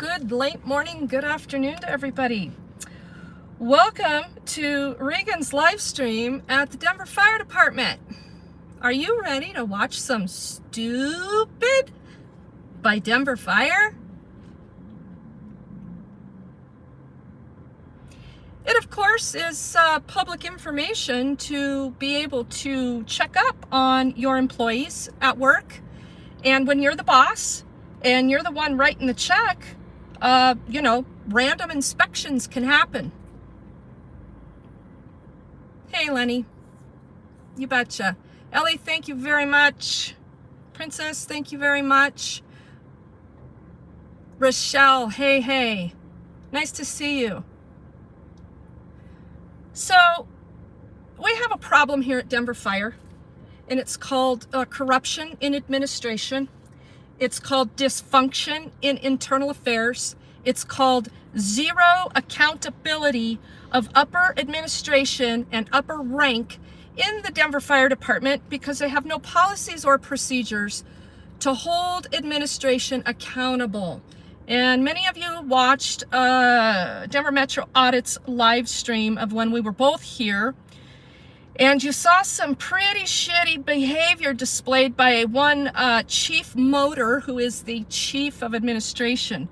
good late morning, good afternoon to everybody. Welcome to Regan's live stream at the Denver Fire Department. Are you ready to watch some Stupid by Denver Fire? It, of course, is public information to be able to check up on your employees at work. And when you're the boss and you're the one writing the check, random inspections can happen. Hey, Lenny. You betcha. Ellie, thank you very much. Princess, thank you very much. Rochelle, hey. Nice to see you. So, we have a problem here at Denver Fire, and it's called corruption in administration. It's called dysfunction in internal affairs. It's called zero accountability of upper administration and upper rank in the Denver Fire Department because they have no policies or procedures to hold administration accountable. And many of you watched Denver Metro Audit's live stream of when we were both here. And you saw some pretty shitty behavior displayed by one Chief Motor, who is the Chief of Administration.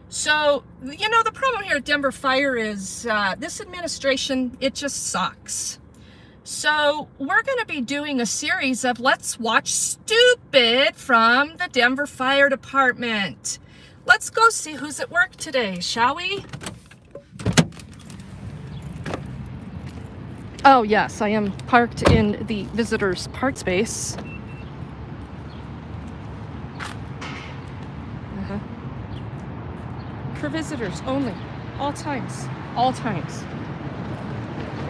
So, the problem here at Denver Fire is this administration, it just sucks. So, we're going to be doing a series of Let's Watch Stupid from the Denver Fire Department. Let's go see who's at work today, shall we? Oh, yes, I am parked in the visitors' park space. For visitors only. All times. All times.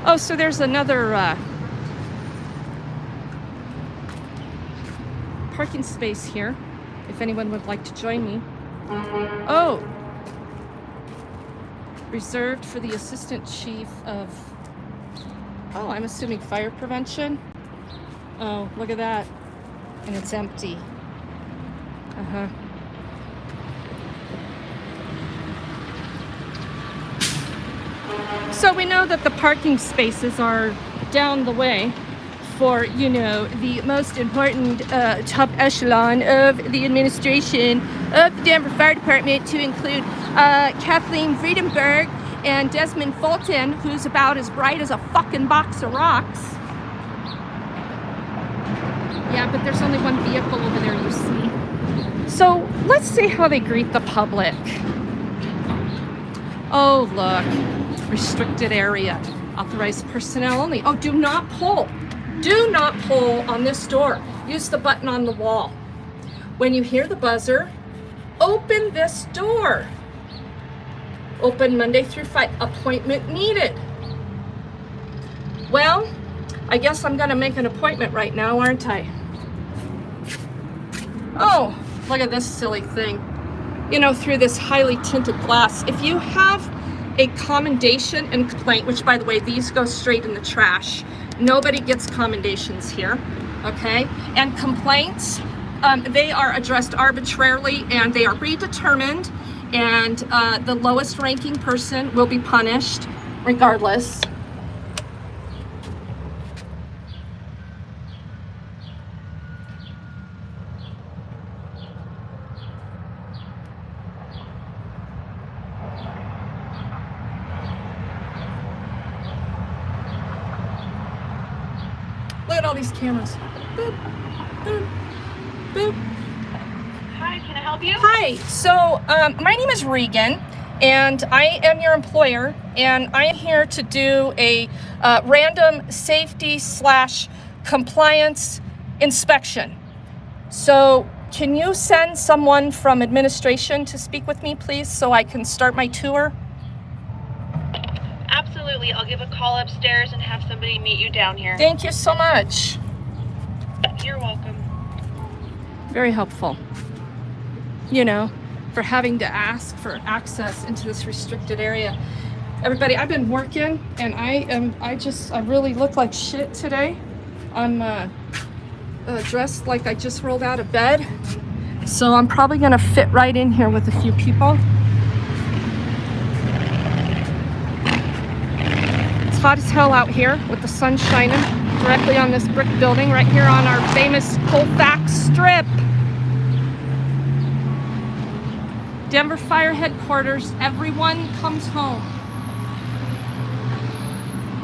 Oh, so there's another parking space here, if anyone would like to join me. Oh! Reserved for the Assistant Chief of... Oh, I'm assuming fire prevention. Oh, look at that. And it's empty. So we know that the parking spaces are down the way for, the most important top echelon of the administration of the Denver Fire Department, to include Kathleen Friedenberg and Desmond Fulton, who's about as bright as a fucking box of rocks. Yeah, but there's only one vehicle over there, you see. So let's see how they greet the public. Oh, look. Restricted area. Authorized personnel only. Oh, do not pull. Do not pull on this door. Use the button on the wall. When you hear the buzzer, open this door. Open Monday through Friday. Appointment needed. Well, I guess I'm going to make an appointment right now, aren't I? Oh, look at this silly thing. Through this highly tinted glass. If you have a commendation and complaint, which, by the way, these go straight in the trash. Nobody gets commendations here, okay? And complaints, they are addressed arbitrarily and they are predetermined. And the lowest ranking person will be punished regardless. Look at all these cameras. Boop, boop, boop. Hi, can I help you? Hi, so my name is Regan, and I am your employer, and I am here to do a random safety/compliance inspection. So can you send someone from administration to speak with me, please, so I can start my tour? Absolutely. I'll give a call upstairs and have somebody meet you down here. Thank you so much. You're welcome. Very helpful. For having to ask for access into this restricted area. Everybody, I've been working and I really look like shit today. I'm dressed like I just rolled out of bed. So I'm probably gonna fit right in here with a few people. hot as hell out here with the sun shining directly on this brick building right here on our famous Colfax Strip. Denver Fire Headquarters, everyone comes home.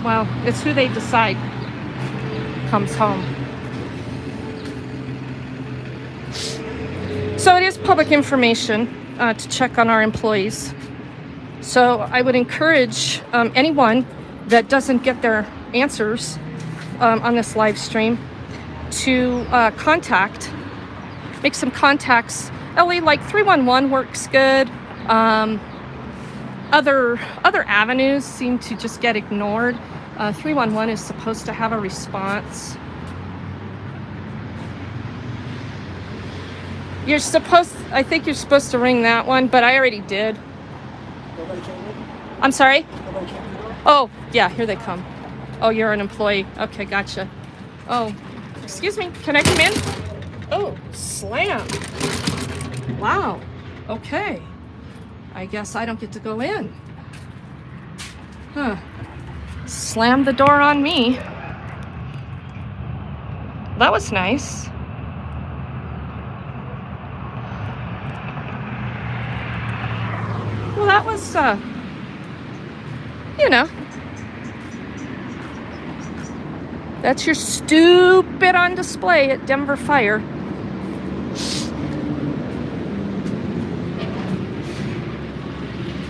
Well, it's who they decide comes home. So it is public information to check on our employees. So I would encourage anyone that doesn't get their answers on this live stream to make some contacts. Ellie, like 311 works good. Other avenues seem to just get ignored. 311 is supposed to have a response. I think you're supposed to ring that one, but I already did. I'm sorry? Oh, yeah, here they come. Oh, you're an employee. Okay, gotcha. Oh, excuse me, can I come in? Oh, slam. Wow, okay. I guess I don't get to go in. Huh. Slammed the door on me. That was nice. Well, that was, you know, that's your stupid on display at Denver Fire.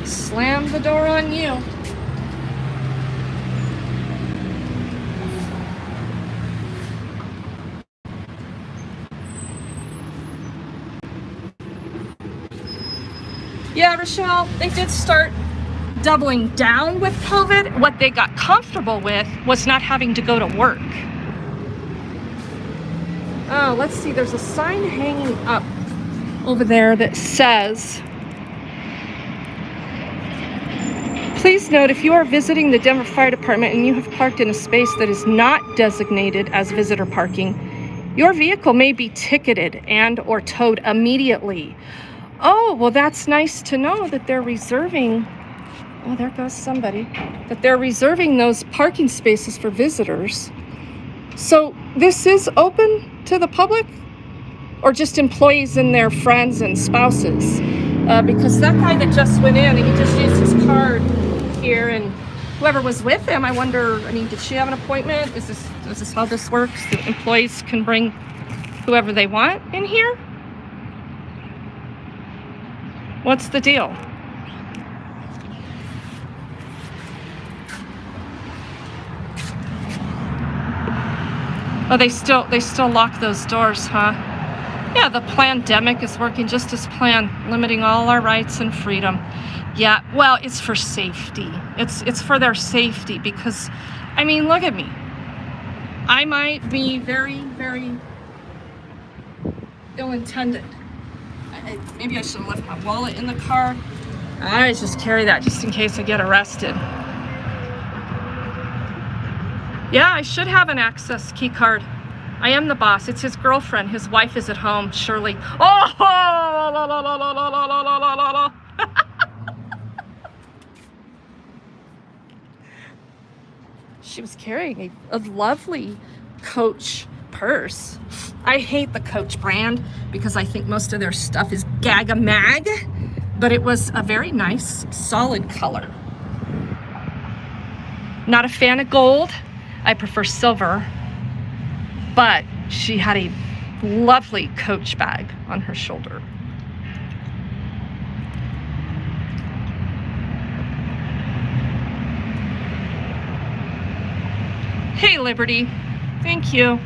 Slam the door on you. Yeah, Rochelle, they did start doubling down with COVID. What they got comfortable with was not having to go to work. Oh, let's see, there's a sign hanging up over there that says, please note, if you are visiting the Denver Fire Department and you have parked in a space that is not designated as visitor parking, your vehicle may be ticketed and or towed immediately. Oh, well, that's nice to know that they're reserving, oh, there goes somebody, that they're reserving those parking spaces for visitors. So this is open to the public or just employees and their friends and spouses? Because that guy that just went in and he just used his card here, and whoever was with him, I wonder, I mean, did she have an appointment? Is this how this works? The employees can bring whoever they want in here? What's the deal? Oh, they still lock those doors, huh? Yeah, the pandemic is working just as planned, limiting all our rights and freedom. Yeah, well, it's for safety. It's for their safety because, I mean, look at me. I might be very, very ill-intended. Maybe I should have left my wallet in the car. I just carry that just in case I get arrested. Yeah, I should have an access key card. I am the boss. It's his girlfriend. His wife is at home, Shirley. Oh! She was carrying a lovely Coach purse. I hate the Coach brand because I think most of their stuff is gag-a-mag, but it was a very nice, solid color. Not a fan of gold. I prefer silver, but she had a lovely Coach bag on her shoulder. Hey, Liberty. Thank you.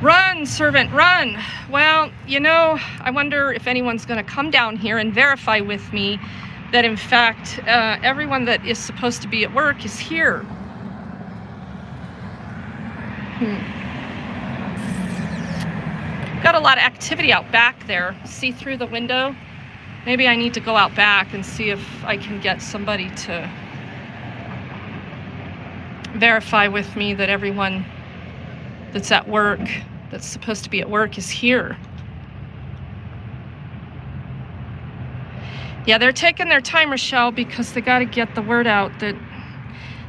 Run, servant, run. Well, you know, I wonder if anyone's going to come down here and verify with me that, in fact, everyone that is supposed to be at work is here. Got a lot of activity out back there. See through the window? Maybe I need to go out back and see if I can get somebody to verify with me that everyone that's at work, that's supposed to be at work, is here. Yeah, they're taking their time, Rochelle, because they got to get the word out that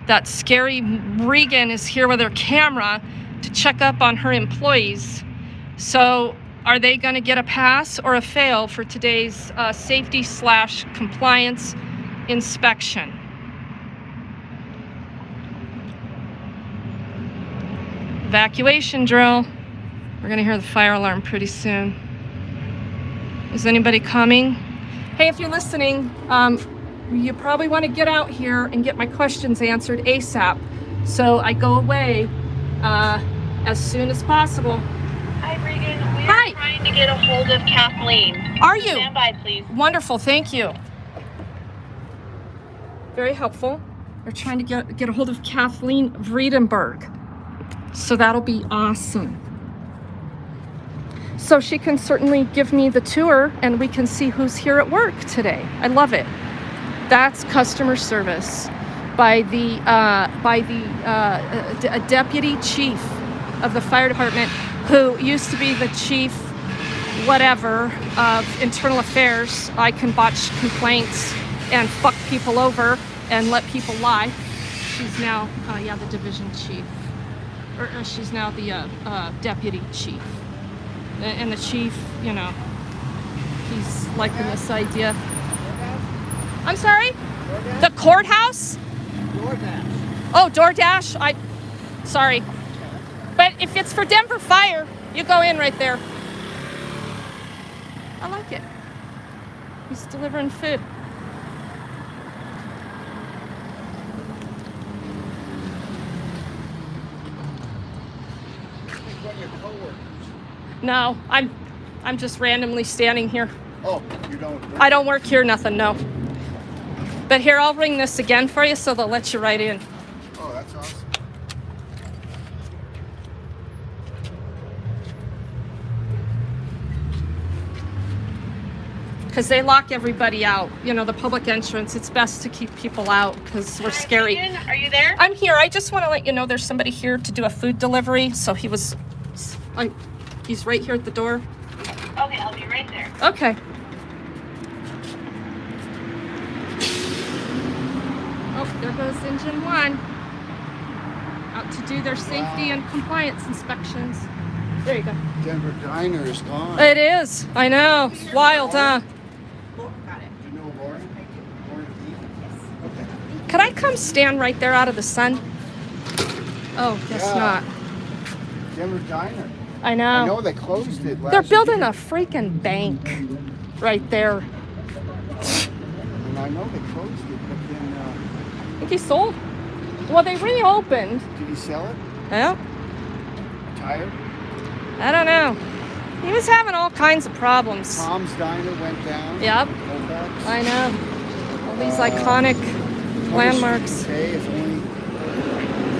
that scary Regan is here with her camera to check up on her employees. So are they going to get a pass or a fail for today's safety/compliance inspection? Evacuation drill. We're going to hear the fire alarm pretty soon. Is anybody coming? Hey, if you're listening, you probably want to get out here and get my questions answered ASAP. So I go away as soon as possible. Hi, Regan. We are Hi. trying to get a hold of Kathleen. Are you? Stand by, please. Wonderful, thank you. Very helpful. We're trying to get a hold of Kathleen Vredenberg. So that'll be awesome. So she can certainly give me the tour and we can see who's here at work today. I love it. That's customer service by the deputy chief of the fire department, who used to be the chief whatever of internal affairs. I can botch complaints and fuck people over and let people lie. She's now the division chief, or she's now the deputy chief. And the chief, you know, he's liking this idea. I'm sorry? The courthouse? DoorDash. Oh, DoorDash? Sorry. But if it's for Denver Fire, you go in right there. I like it. He's delivering food. One of your coworkers. No, I'm just randomly standing here. Oh, you don't. I don't work here, nothing, no. But here, I'll ring this again for you so they'll let you right in. Oh, that's awesome. Because they lock everybody out. You know, the public entrance, it's best to keep people out because we're scary. Regan, are you there? I'm here. I just want to let you know there's somebody here to do a food delivery. So he's right here at the door. Okay, I'll be right there. Okay. Oh, there goes engine one. Out to do their safety and compliance inspections. There you go. Denver Diner is gone. It is. I know. Wild, huh? Do you know Lauren? Lauren Lee? Okay. Could I come stand right there out of the sun? Oh, guess Yeah. not. Denver Diner. I I know. know they closed it last They're building year. a freaking bank right there. And I know they closed it, but then, I think he sold. Well, they reopened. did he sell it? Well, Tired? I don't know. He was having all kinds of problems. Tom's Diner went down. Yep. Colfax. I know. All these iconic landmarks. Today is only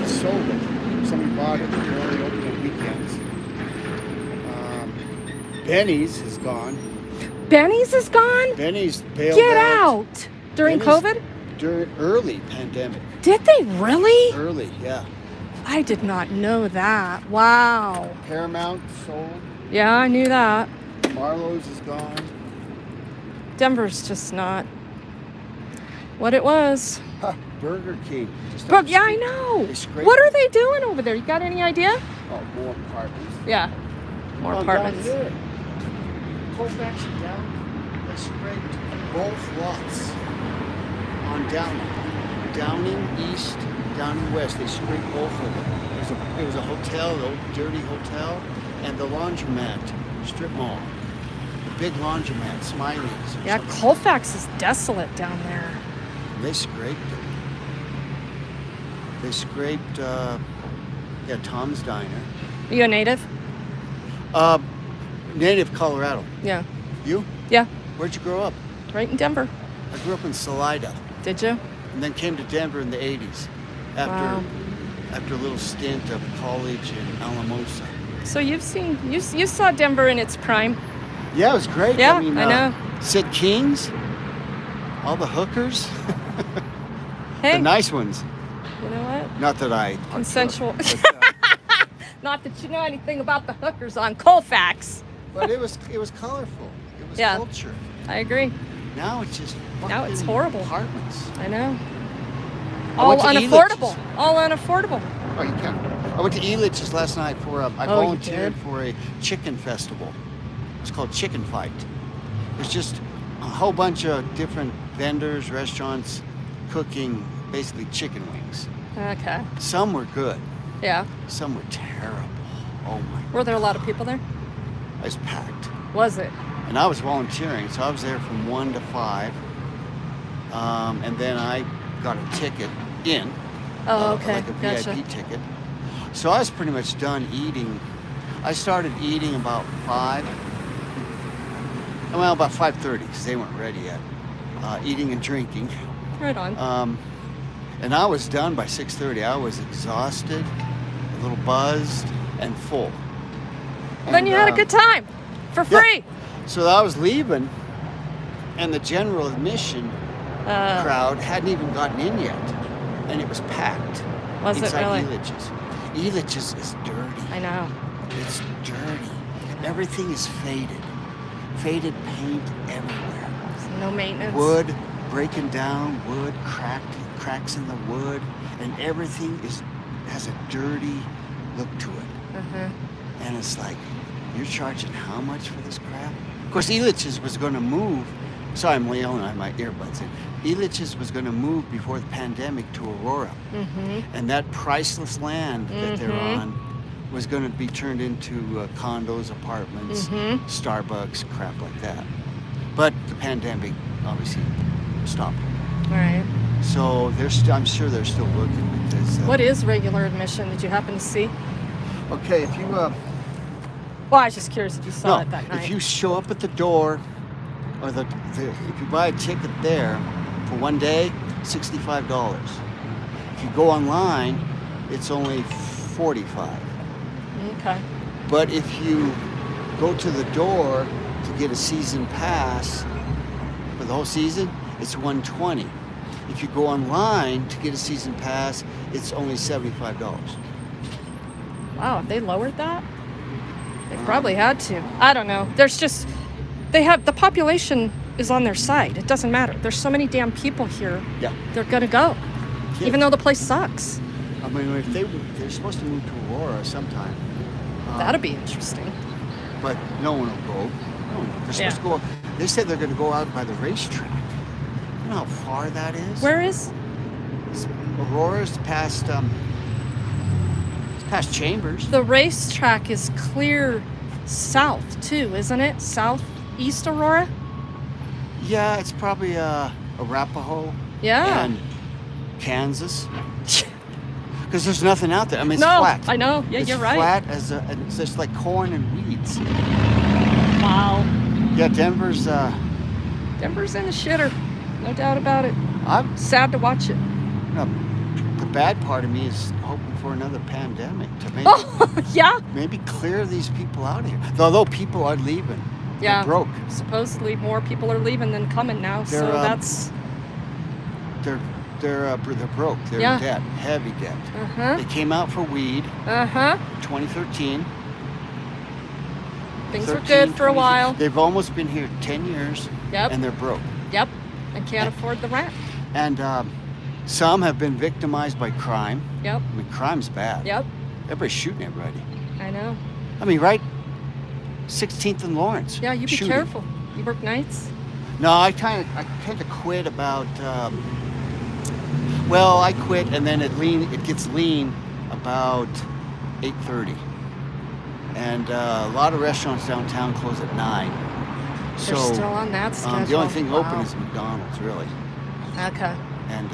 sold it. Somebody bought it. They're only open on weekends. Benny's is gone. Benny's is gone? Benny's bailed Get out! During Benny's- COVID? During early pandemic. Did they really? Early, yeah. I did not know that. Wow. Paramount sold. Yeah, I knew that. Marlowe's is gone. Denver's just not what it was. Huh, Burger King. Just But up the yeah, I street. know. They scraped What are it. they doing over there? You got any idea? Oh, more apartments. Yeah. More Oh, apartments. Down here. Colfax and Downey. They scraped both lots on Downing. Downing East, Downing West. They scraped both of them. It was a hotel, the old dirty hotel, and the laundromat, strip mall. The big laundromat, Smiley's. or Yeah, something. Colfax is desolate down there. They scraped it. They scraped, Tom's Diner. Are you a native? Native Colorado. Yeah. You? Yeah. Where'd you grow up? Right in Denver. I grew up in Salida, Did you? and then came to Denver in the 80s Wow. after a little stint of college in Alamosa. So you saw Denver in its prime. Yeah, it was great. Yeah, I mean, I know. Sid King's, all the hookers, Hey, the nice ones. you know what? Not that I Consensual. but, Not that you know anything about the hookers on Colfax. but it was colorful. It was Yeah. culture. I agree. Now it's just Now it's fucking horrible. apartments. I know. All went to unaffordable. Elitch's. All unaffordable. Oh, you can. I went to Elitch's last night for I Oh, you volunteered did? for a chicken festival. It's called Chicken Fight. It's just a whole bunch of different vendors, restaurants, cooking basically chicken wings. Okay. Some were good. Yeah. Some were terrible. Oh my! Were there a lot of people there? I was packed. Was it? And I was volunteering, so I was there from 1 to 5. And then I got a ticket in. Oh, okay. Like a Gotcha. VIP ticket. So I was pretty much done eating. I started eating about 5. Well, about 5:30, because they weren't ready yet. Eating and drinking. Right on. And I was done by 6:30. I was exhausted, a little buzzed, and full. Then you had a good time for yeah. free. So I was leaving, and the general admission crowd hadn't even gotten in yet, and it was packed. Was it inside really? Elitch's. Elitch's is dirty. I know. It's dirty. Everything is faded. Faded paint everywhere. No maintenance. Wood breaking down, wood cracks in the wood, and everything has a dirty look to it. Uh-huh. And it's like, you're charging how much for this crap? Of course, Elitch's was going to move. Sorry, I'm yelling on my earbuds in. Elitch's was going to move before the pandemic to Aurora. Mm-hmm. And that priceless land that they're on was going to be turned into condos, apartments, Starbucks, crap like that. But the pandemic obviously stopped it. All right. So I'm sure they're still working because. What is regular admission? Did you happen to see? Okay, if you. Well, I was just curious if you saw it that night. If you show up at the door, or if you buy a ticket there for one day, $65. If you go online, it's only $45. Okay. But if you go to the door to get a season pass for the whole season, it's $120. If you go online to get a season pass, it's only $75. Wow, they lowered that? They probably had to. I don't know. The population is on their side. It doesn't matter. There's so many damn people here. Yeah. They're gonna go, Yeah. even though the place sucks. I mean, if they're supposed to move to Aurora sometime. That'd be interesting. But no one will go. No one. They're supposed to go. They said they're going to go out by the racetrack. You know how far that is? Where is? Aurora's past. It's past Chambers. The racetrack is clear south too, isn't it? Southeast Aurora? Yeah, it's probably Arapahoe. Yeah. And Kansas. Because there's nothing out there. I mean, it's No, flat. I know. Yeah, it's you're right. flat and it's just like corn and weeds. Wow. Yeah, Denver's. Denver's in the shitter. No doubt about it. I'm. Sad to watch it. The bad part of me is hoping for another pandemic to maybe Yeah. maybe clear these people out of here. Although people are leaving. Yeah. They're broke. Supposedly more people are leaving than coming now, so They're, that's. They're broke. They're Yeah. in debt, heavy debt. Uh-huh. They came out for weed, Uh-huh. 2013. Things were 13, good for a 20. while. They've almost been here 10 years, Yep. and they're broke. Yep. And can't afford the rent. And some have been victimized by crime. Yep. I mean, crime's bad. Yep. Everybody's shooting everybody. I know. I mean, right? 16th and Lawrence. Yeah, you be shooting. careful. You work nights? No, I tend to quit about. Well, I quit, and then it gets lean about 8:30, and a lot of restaurants downtown close at 9. So They're still on that schedule. the only thing Wow. open is McDonald's, really. Okay. And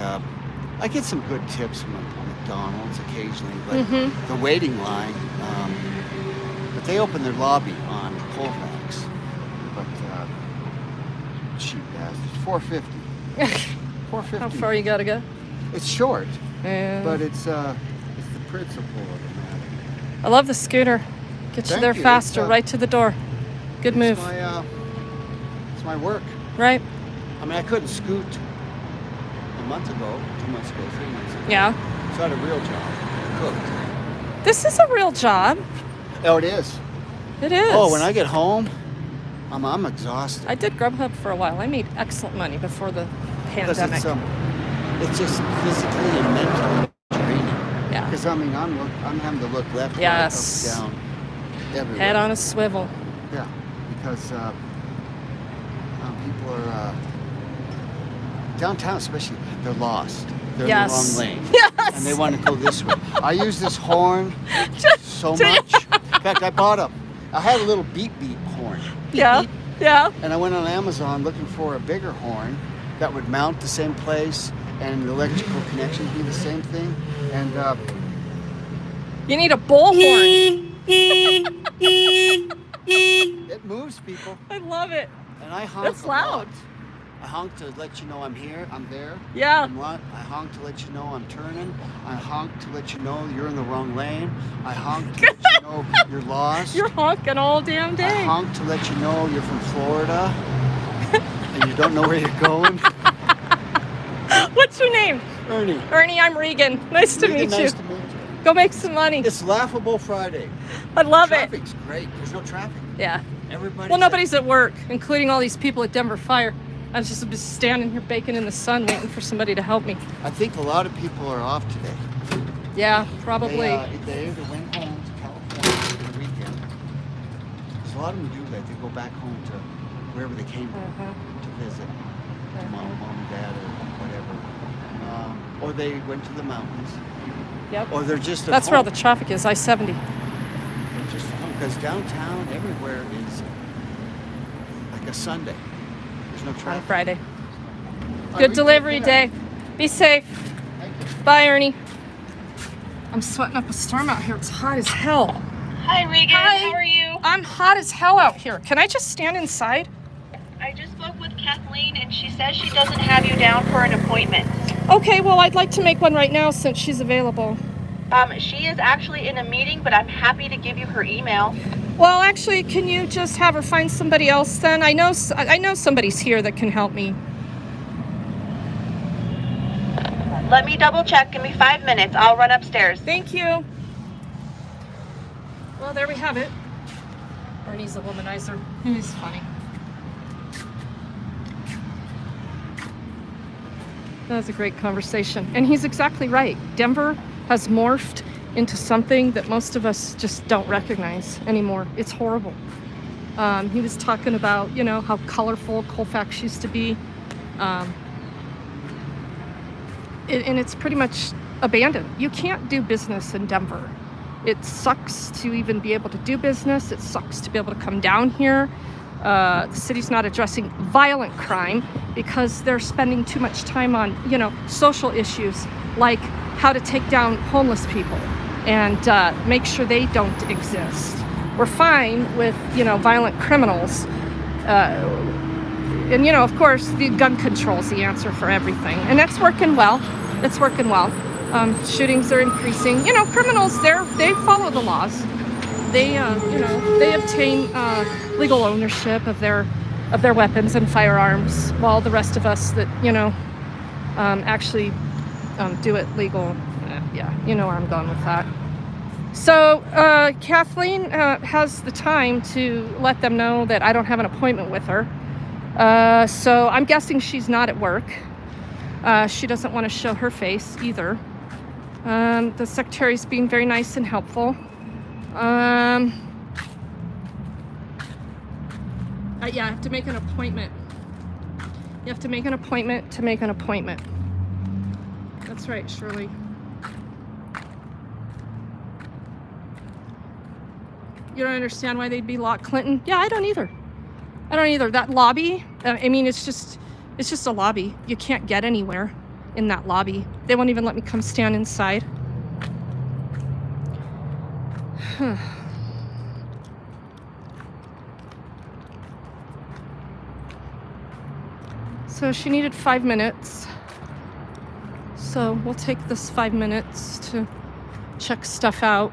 I get some good tips from McDonald's occasionally, but Mm-hmm. the waiting line. But they open their lobby on Colfax. But cheap bastards, $4.50. $4.50. How far you gotta go? It's short, Yeah. but it's the principle of the matter. I love the scooter. Gets you Thank there you. faster, It's, right to the door. Good move. It's my work. Right? I mean, I couldn't scoot a month ago, 2 months ago, 3 months ago. Yeah. So I had a real job. I cooked. This is a real job. Oh, it is. It is. Oh, when I get home, I'm exhausted. I did Grubhub for a while. I made excellent money before the Because pandemic. it's just physically and mentally draining. Yeah. Because I mean, I'm having to look left, Yes. right, up, down, everywhere. Head on a swivel. Yeah, because people are downtown, especially. They're lost. They're in the wrong lane. Yes. And they want to go this way. I use this horn so much. In fact, I had a little beep beep horn. Beep, Yeah. beep. Yeah. And I went on Amazon looking for a bigger horn that would mount the same place and the electrical connection be the same thing. And You need a bullhorn. it moves people. I love it. And I honk That's a lot. loud. I honk to let you know I'm here, I'm there. Yeah. I honk to let you know I'm turning. I honk to let you know you're in the wrong lane. I honk to let you know you're lost. You're honking all damn I day. honk to let you know you're from Florida and you don't know where you're going. What's your name? Ernie. Ernie, I'm Regan. Nice to meet you. Nice to meet you. Go make some money. It's Laughable Friday. I love it. Traffic's great. There's no traffic. Yeah. Everybody. Well, nobody's at work, including all these people at Denver Fire. I was just standing here baking in the sun, waiting for somebody to help me. I think a lot of people are off today. Yeah, probably. They either went home to California for the weekend. So a lot of them do that. They go back home to wherever they came from to visit mom and dad or whatever. Or they went to the mountains. Yep. Or they're just at That's where all home. the traffic is, I-70. They're just at home. Because downtown, everywhere is like a Sunday. There's no On traffic. Friday. All Good right, delivery day. Be safe. Thank you. Bye, Ernie. I'm sweating up a storm out here. It's hot as hell. Hi, Regan. Hi. How are you? I'm hot as hell out here. Can I just stand inside? I just spoke with Kathleen, and she says she doesn't have you down for an appointment. Okay, well, I'd like to make one right now since she's available. She is actually in a meeting, but I'm happy to give you her email. Well, actually, can you just have her find somebody else then? I know somebody's here that can help me. Let me double check. Give me 5 minutes. I'll run upstairs. Thank you. Well, there we have it. Ernie's a womanizer. He's funny. That was a great conversation. And he's exactly right. Denver has morphed into something that most of us just don't recognize anymore. It's horrible. He was talking about, how colorful Colfax used to be. And it's pretty much abandoned. You can't do business in Denver. It sucks to even be able to do business. It sucks to be able to come down here. The city's not addressing violent crime because they're spending too much time on, social issues like how to take down homeless people and make sure they don't exist. We're fine with, violent criminals. And, of course, the gun control is the answer for everything. And that's working well. It's working well. Shootings are increasing. Criminals, they follow the laws. They obtain legal ownership of their weapons and firearms, while the rest of us that, actually do it legal. Yeah, you know where I'm going with that. So Kathleen has the time to let them know that I don't have an appointment with her. So I'm guessing she's not at work. She doesn't want to show her face either. The secretary's being very nice and helpful. Yeah, I have to make an appointment. You have to make an appointment to make an appointment. That's right, Shirley. You don't understand why they'd be locked, Clinton? Yeah, I don't either. That lobby, it's just a lobby. You can't get anywhere in that lobby. They won't even let me come stand inside. So she needed 5 minutes. So we'll take this 5 minutes to check stuff out.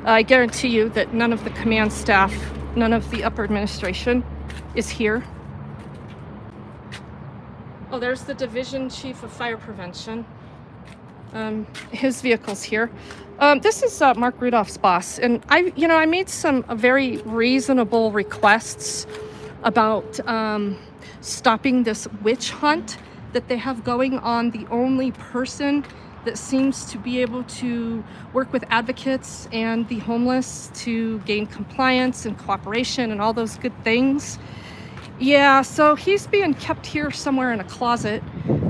I guarantee you that none of the command staff, none of the upper administration is here. Oh, there's the division chief of fire prevention. His vehicle's here. This is Mark Rudolph's boss, and I made some very reasonable requests about stopping this witch hunt that they have going on, the only person that seems to be able to work with advocates and the homeless to gain compliance and cooperation and all those good things. Yeah, so he's being kept here somewhere in a closet,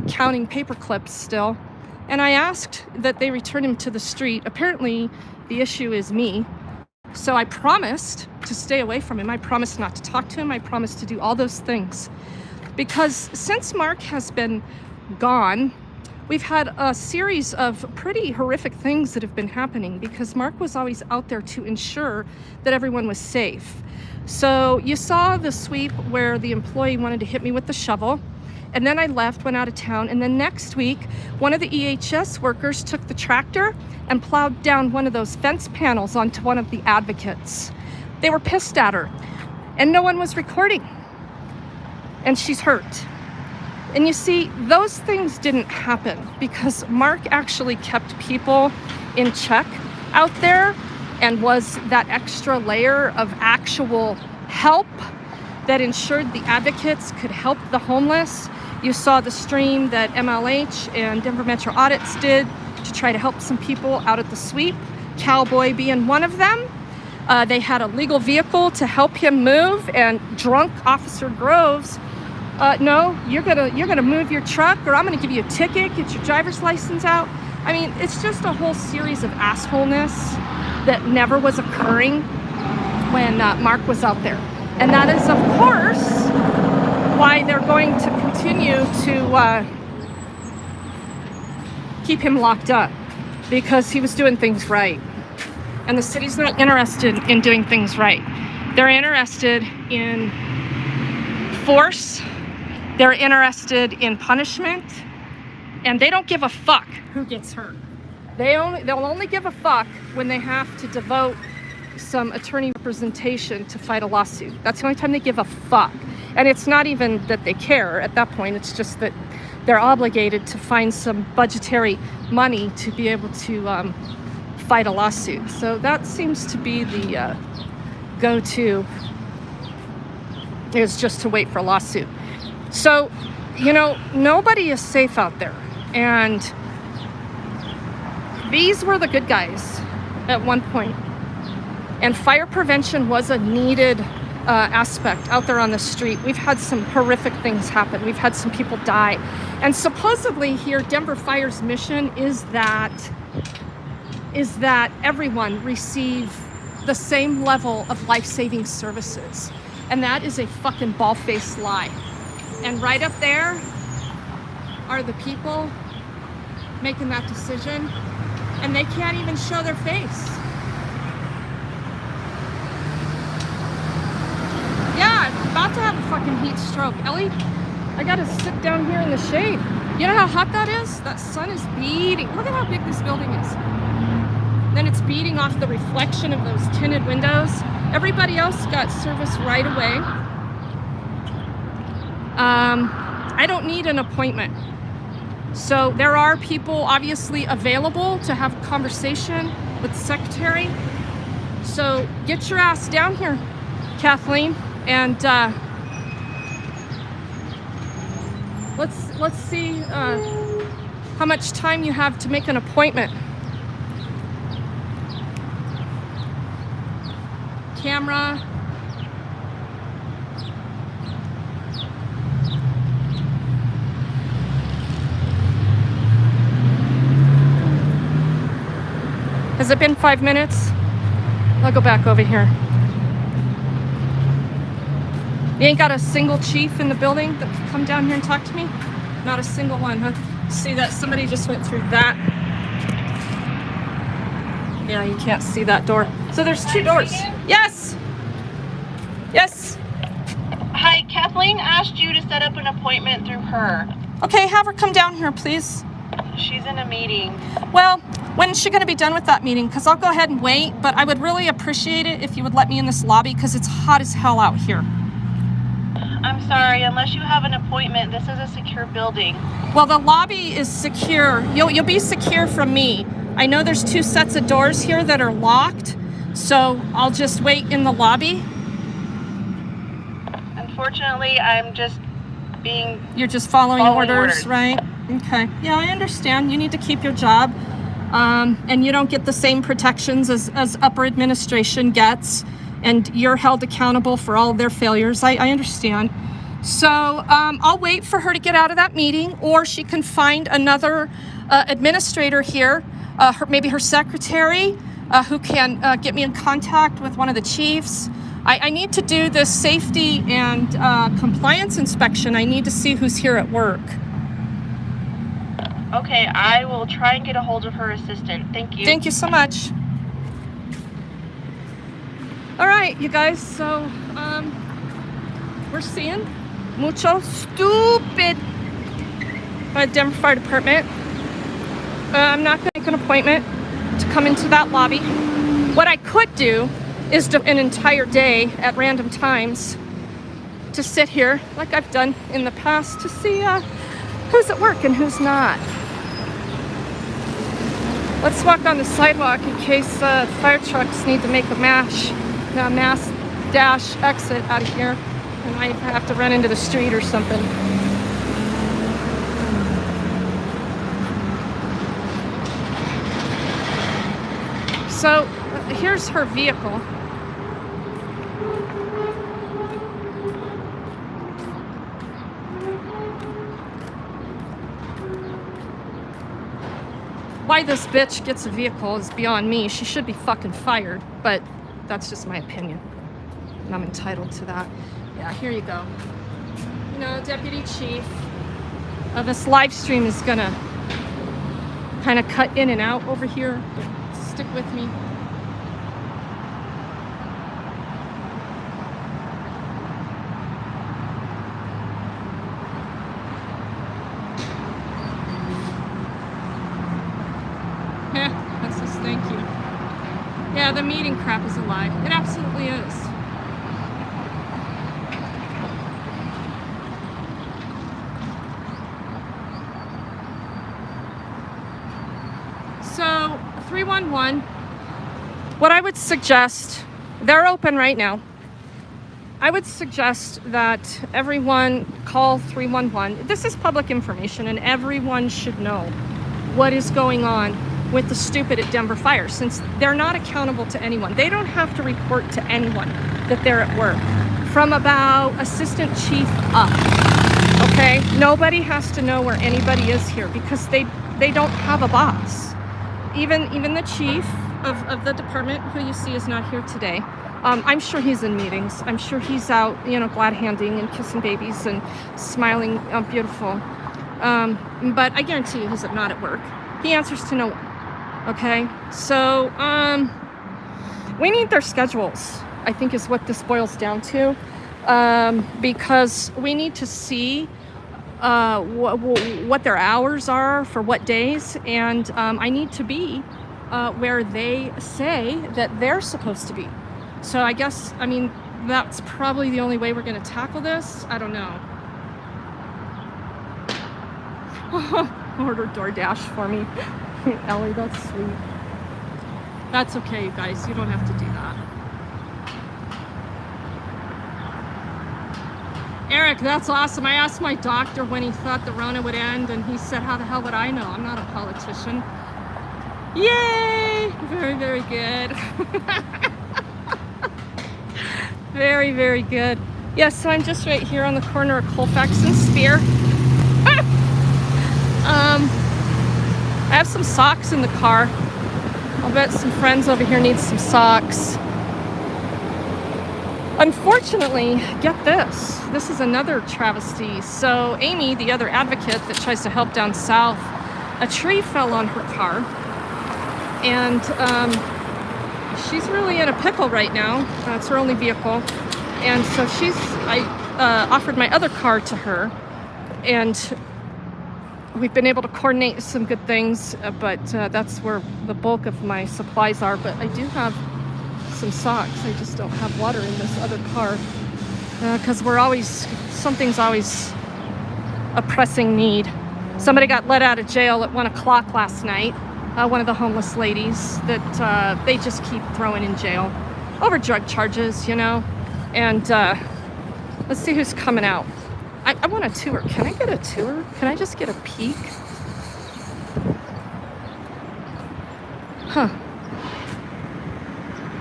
counting paper clips still. And I asked that they return him to the street. Apparently, the issue is me. So I promised to stay away from him. I promised not to talk to him. I promised to do all those things. Because since Mark has been gone, we've had a series of pretty horrific things that have been happening because Mark was always out there to ensure that everyone was safe. So you saw the sweep where the employee wanted to hit me with the shovel, and then I left, went out of town, and then next week, one of the EHS workers took the tractor and plowed down one of those fence panels onto one of the advocates. They were pissed at her, and no one was recording, and she's hurt. And you see, those things didn't happen because Mark actually kept people in check out there and was that extra layer of actual help that ensured the advocates could help the homeless. You saw the stream that MLH and Denver Metro Audits did to try to help some people out at the sweep, Cowboy being one of them. They had a legal vehicle to help him move, and drunk Officer Groves, no, you're gonna move your truck or I'm gonna give you a ticket, get your driver's license out. I mean, it's just a whole series of assholeness that never was occurring when Mark was out there. And that is, of course, why they're going to continue to keep him locked up, because he was doing things right. And the city's not interested in doing things right. They're interested in force, they're interested in punishment, and they don't give a fuck who gets hurt. They'll only give a fuck when they have to devote some attorney representation to fight a lawsuit. That's the only time they give a fuck. And it's not even that they care at that point, it's just that they're obligated to find some budgetary money to be able to fight a lawsuit. So that seems to be the go-to, is just to wait for a lawsuit. So, you know, nobody is safe out there. And these were the good guys at one point. And fire prevention was a needed aspect out there on the street. We've had some horrific things happen. We've had some people die. And supposedly here, Denver Fire's mission is that everyone receive the same level of life-saving services. And that is a fucking bald-faced lie. And right up there are the people making that decision, and they can't even show their face. Yeah, I'm about to have a fucking heat stroke. Ellie, I gotta sit down here in the shade. You know how hot that is? That sun is beating. Look at how big this building is. Then it's beating off the reflection of those tinted windows. Everybody else got service right away. I don't need an appointment. So there are people obviously available to have a conversation with the secretary. So get your ass down here, Kathleen, and let's see how much time you have to make an appointment. Camera. Has it been 5 minutes? I'll go back over here. You ain't got a single chief in the building that could come down here and talk to me? Not a single one, huh? See that? Somebody just went through that. Yeah, you can't see that door. So there's 2 doors. Yes! Yes! Hi, Kathleen asked you to set up an appointment through her. Okay, have her come down here, please. She's in a meeting. Well, when is she going to be done with that meeting? Because I'll go ahead and wait, but I would really appreciate it if you would let me in this lobby because it's hot as hell out here. I'm sorry, unless you have an appointment, this is a secure building. Well, the lobby is secure. You'll be secure from me. I know there's 2 sets of doors here that are locked, so I'll just wait in the lobby. Unfortunately, I'm just being You're just following Following orders, orders. right? Okay. Yeah, I understand. You need to keep your job. And you don't get the same protections as upper administration gets. And you're held accountable for all their failures. I understand. So I'll wait for her to get out of that meeting, or she can find another administrator here, maybe her secretary, who can get me in contact with one of the chiefs. I need to do this safety and compliance inspection. I need to see who's here at work. Okay, I will try and get a hold of her assistant. Thank you. Thank you so much. All right, you guys, so we're seeing mucho stupid by the Denver Fire Department. I'm not going to make an appointment to come into that lobby. What I could do is an entire day at random times to sit here, like I've done in the past, to see who's at work and who's not. Let's walk on the sidewalk in case fire trucks need to make a mass dash exit out of here, and I have to run into the street or something. So here's her vehicle. Why this bitch gets a vehicle is beyond me. She should be fucking fired, but that's just my opinion, and I'm entitled to that. Yeah, here you go. You know, Deputy Chief, this live stream is gonna kind of cut in and out over here. Stick with me. That's just thank you. Yeah, the meeting crap is a lie. It absolutely is. So, 311, what I would suggest, they're open right now. I would suggest that everyone call 311. This is public information, and everyone should know what is going on with the stupid at Denver Fire, since they're not accountable to anyone. They don't have to report to anyone that they're at work, from about assistant chief up. Okay, nobody has to know where anybody is here because they don't have a boss. Even the chief of the department, who you see is not here today, I'm sure he's in meetings. I'm sure he's out, glad handing and kissing babies and smiling, beautiful. But I guarantee you he's not at work. He answers to no one. Okay, so we need their schedules, I think, is what this boils down to, because we need to see what their hours are for what days, and I need to be where they say that they're supposed to be. So I guess, that's probably the only way we're going to tackle this. I don't know. Order DoorDash for me. Ellie, that's sweet. That's okay, you guys. You don't have to do that. Eric, that's awesome. I asked my doctor when he thought the Rona would end, and he said, how the hell would I know? I'm not a politician. Yay! Very, very good. Very, very good. Yes, so I'm just right here on the corner of Colfax and Spear. I have some socks in the car. I'll bet some friends over here need some socks. Unfortunately, get this. This is another travesty. So Amy, the other advocate that tries to help down south, a tree fell on her car. And she's really in a pickle right now. It's her only vehicle. And so I offered my other car to her. And we've been able to coordinate some good things, but that's where the bulk of my supplies are. But I do have some socks. I just don't have water in this other car because something's always a pressing need. Somebody got let out of jail at 1 o'clock last night. One of the homeless ladies that they just keep throwing in jail over drug charges, And let's see who's coming out. I want a tour. Can I get a tour? Can I just get a peek? Huh.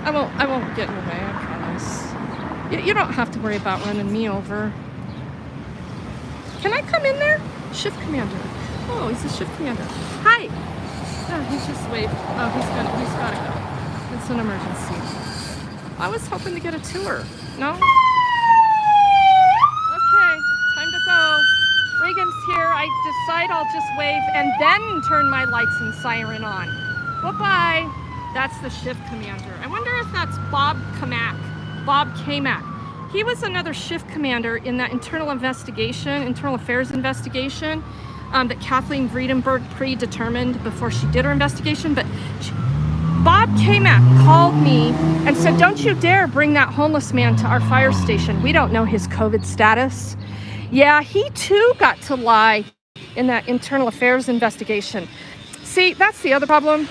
I won't get in the way, I promise. You don't have to worry about running me over. Can I come in there? Shift commander. Oh, he's a shift commander. Hi. Oh, he just waved. Oh, he's gotta go. It's an emergency. I was hoping to get a tour. No? Okay, time to go. Reagan's here. I decide I'll just wave and then turn my lights and siren on. Bye-bye. That's the shift commander. I wonder if that's Bob Kamak. He was another shift commander in that internal affairs investigation that Kathleen Vredenberg predetermined before she did her investigation. But Bob Kamak called me and said, don't you dare bring that homeless man to our fire station. We don't know his COVID status. Yeah, he too got to lie in that internal affairs investigation. See, that's the other problem.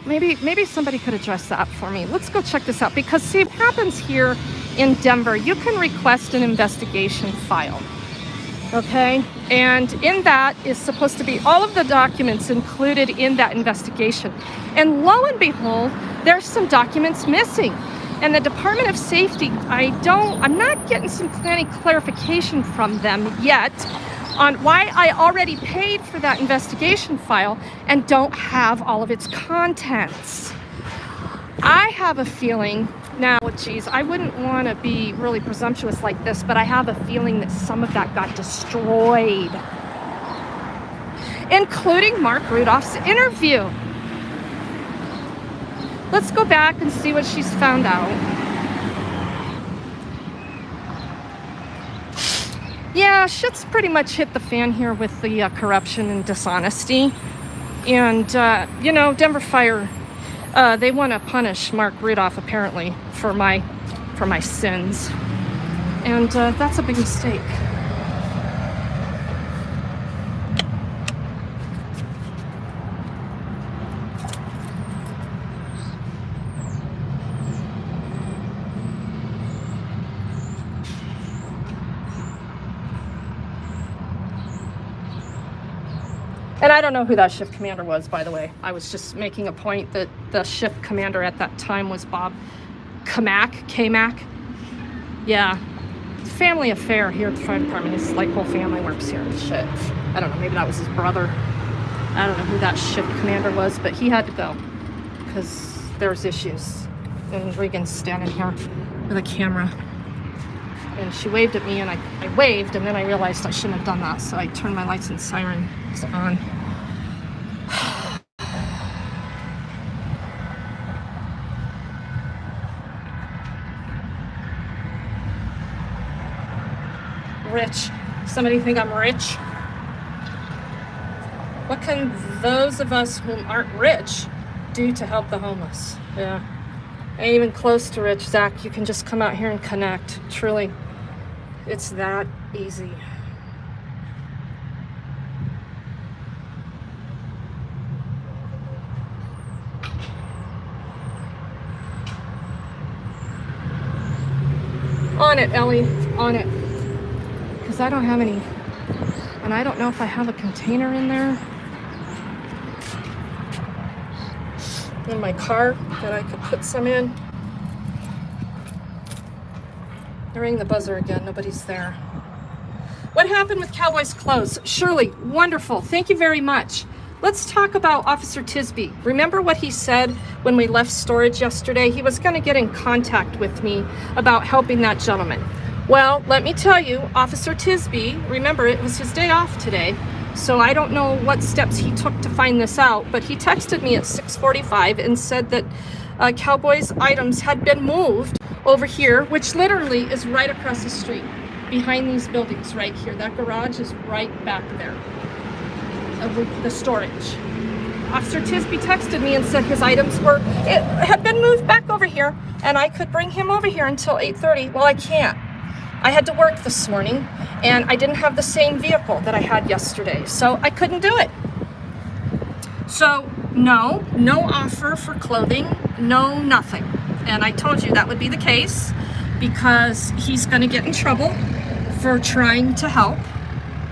Maybe somebody could address that for me. Let's go check this out, because see, what happens here in Denver, you can request an investigation file, okay? And in that is supposed to be all of the documents included in that investigation. And lo and behold, there's some documents missing. And the Department of Safety, I'm not getting any clarification from them yet on why I already paid for that investigation file and don't have all of its contents. I have a feeling, now, geez, I wouldn't want to be really presumptuous like this, but I have a feeling that some of that got destroyed, including Mark Rudolph's interview. Let's go back and see what she's found out. Yeah, shit's pretty much hit the fan here with the corruption and dishonesty. And, Denver Fire, they want to punish Mark Rudolph, apparently, for my sins. And that's a big mistake. And I don't know who that shift commander was, by the way. I was just making a point that the shift commander at that time was Bob Kamak. Yeah, family affair here at the fire department. His whole family works here and shit. I don't know, maybe that was his brother. I don't know who that shift commander was, but he had to go because there was issues. And Regan's standing here with a camera. And she waved at me, and I waved, and then I realized I shouldn't have done that, so I turned my lights and sirens on. Rich. Somebody think I'm rich? What can those of us who aren't rich do to help the homeless? Yeah. Ain't even close to rich, Zach. You can just come out here and connect. Truly. It's that easy. On it, Ellie. On it. Because I don't have any. And I don't know if I have a container in there. In my car that I could put some in. I rang the buzzer again. Nobody's there. What happened with Cowboy's clothes? Shirley, wonderful. Thank you very much. Let's talk about Officer Tisby. Remember what he said when we left storage yesterday? He was going to get in contact with me about helping that gentleman. Well, let me tell you, Officer Tisby, remember it was his day off today, so I don't know what steps he took to find this out, but he texted me at 6:45 and said that Cowboy's items had been moved over here, which literally is right across the street, behind these buildings right here. That garage is right back there, of the storage. Officer Tisby texted me and said his items had been moved back over here, and I could bring him over here until 8:30. Well, I can't. I had to work this morning, and I didn't have the same vehicle that I had yesterday, so I couldn't do it. So, no offer for clothing, no nothing. And I told you that would be the case because he's going to get in trouble for trying to help.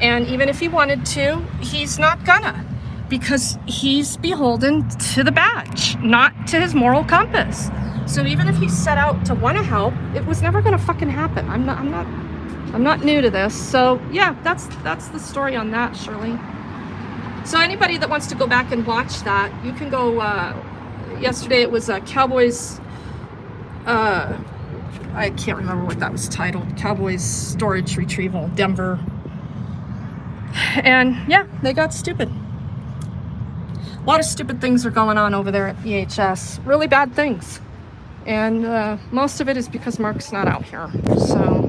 And even if he wanted to, he's not gonna, because he's beholden to the badge, not to his moral compass. So even if he set out to want to help, it was never gonna fucking happen. I'm not new to this. So yeah, that's the story on that, Shirley. So anybody that wants to go back and watch that, you can go. Yesterday it was Cowboys. I can't remember what that was titled. Cowboys Storage Retrieval, Denver. And yeah, they got stupid. A lot of stupid things are going on over there at EHS. Really bad things. And most of it is because Mark's not out here. So,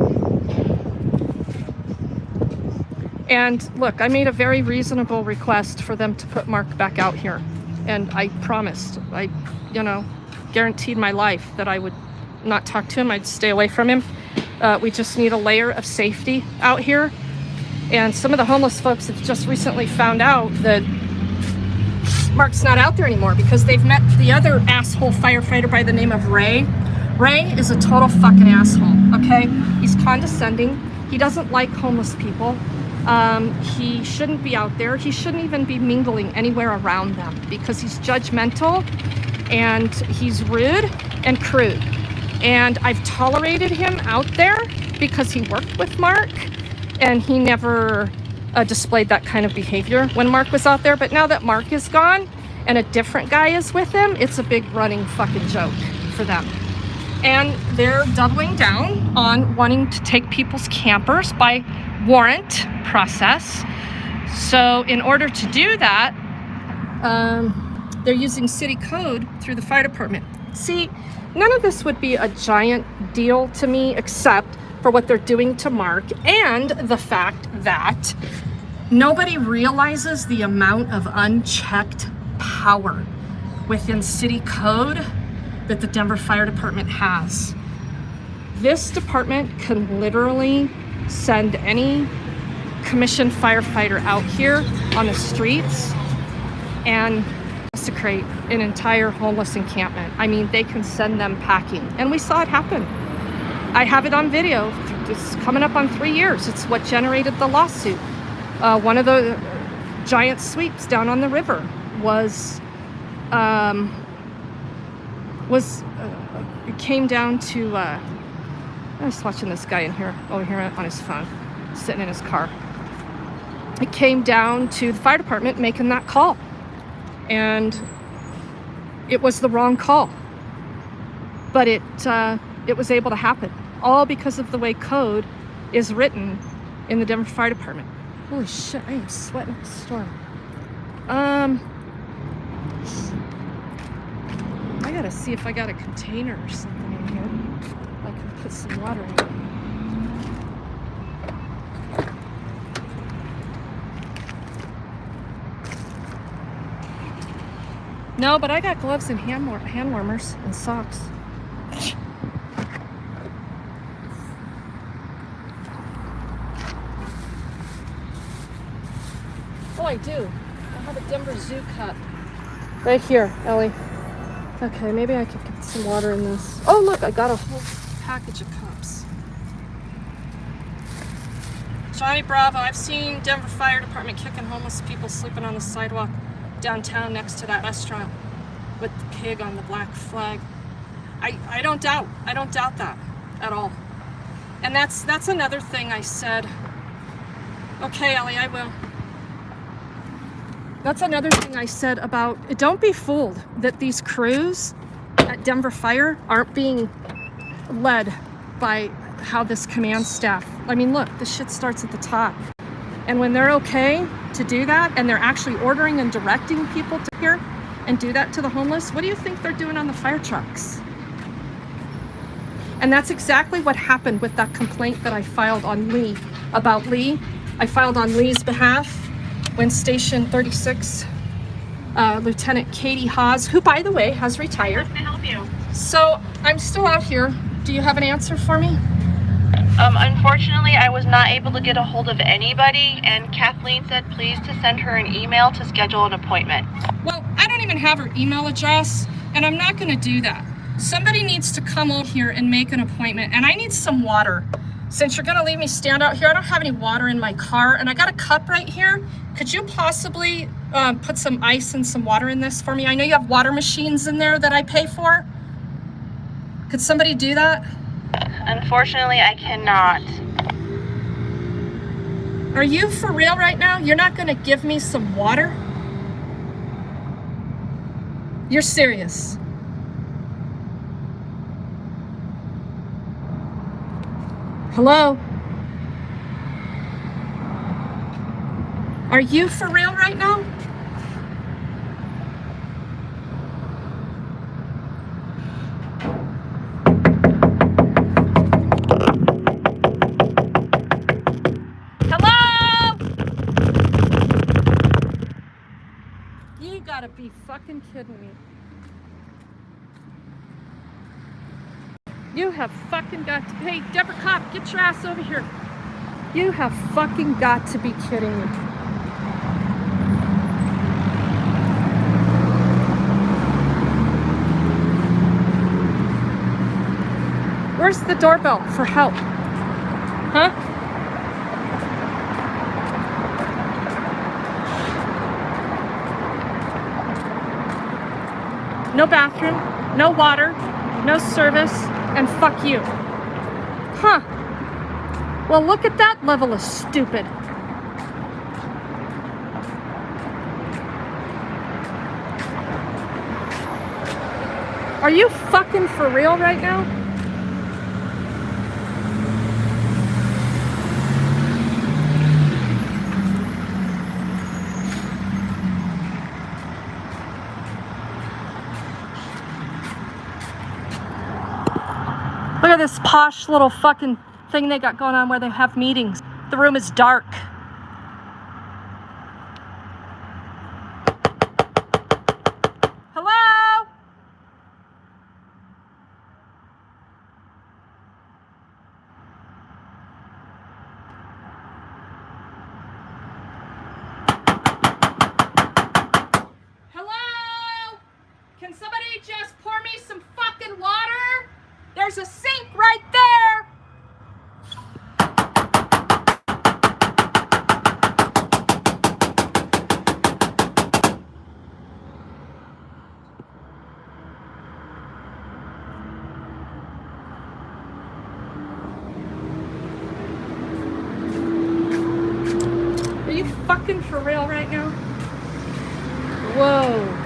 and look, I made a very reasonable request for them to put Mark back out here. And I promised, I guaranteed my life that I would not talk to him. I'd stay away from him. We just need a layer of safety out here. And some of the homeless folks have just recently found out that Mark's not out there anymore because they've met the other asshole firefighter by the name of Ray. Ray is a total fucking asshole, okay? He's condescending. He doesn't like homeless people. He shouldn't be out there. He shouldn't even be mingling anywhere around them because he's judgmental and he's rude and crude. And I've tolerated him out there because he worked with Mark and he never displayed that kind of behavior when Mark was out there. But now that Mark is gone and a different guy is with him, it's a big running fucking joke for them. And they're doubling down on wanting to take people's campers by warrant process. So in order to do that, they're using city code through the fire department. See, none of this would be a giant deal to me except for what they're doing to Mark and the fact that nobody realizes the amount of unchecked power within city code that the Denver Fire Department has. This department can literally send any commissioned firefighter out here on the streets and desecrate an entire homeless encampment. I mean, they can send them packing. And we saw it happen. I have it on video. It's coming up on 3 years. It's what generated the lawsuit. One of the giant sweeps down on the river it came down to, I was watching this guy over here on his phone, sitting in his car. It came down to the fire department making that call. And it was the wrong call. But it was able to happen. All because of the way code is written in the Denver Fire Department. Holy shit, I am sweating up a storm. I gotta see if I got a container or something in here. I can put some water in it. No, but I got gloves and hand warmers and socks. Oh, I do. I have a Denver Zoo cup. Right here, Ellie. Okay, maybe I could get some water in this. Oh, look, I got a whole package of cups. Johnny Bravo, I've seen Denver Fire Department kicking homeless people sleeping on the sidewalk downtown next to that restaurant with the pig on the black flag. I don't doubt that at all. And that's another thing I said. Okay, Ellie, I will. That's another thing I said about, don't be fooled that these crews at Denver Fire aren't being led by how this command staff. I mean, look, this shit starts at the top. And when they're okay to do that, and they're actually ordering and directing people to here and do that to the homeless, what do you think they're doing on the fire trucks? And that's exactly what happened with that complaint that I filed on Lee, about Lee. I filed on Lee's behalf when Station 36, Lieutenant Katie Haas, who by the way has retired. How can I help you? So I'm still out here. Do you have an answer for me? Unfortunately, I was not able to get a hold of anybody, and Kathleen said please to send her an email to schedule an appointment. Well, I don't even have her email address, and I'm not going to do that. Somebody needs to come out here and make an appointment, and I need some water. Since you're gonna leave me stand out here, I don't have any water in my car, and I got a cup right here. Could you possibly put some ice and some water in this for me? I know you have water machines in there that I pay for. Could somebody do that? Unfortunately, I cannot. Are you for real right now? You're not gonna give me some water? You're serious? Hello? Are you for real right now? Hello? You gotta be fucking kidding me. You have fucking got to, hey, Deborah Cop, get your ass over here. You have fucking got to be kidding me. Where's the doorbell for help? Huh? No bathroom, no water, no service, and fuck you. Huh. Well, look at that level of stupid. Are you fucking for real right now? Look at this posh little fucking thing they got going on where they have meetings. The room is dark. Hello? Hello? Can somebody just pour me some fucking water? There's a sink right there. Are you fucking for real right now? Whoa.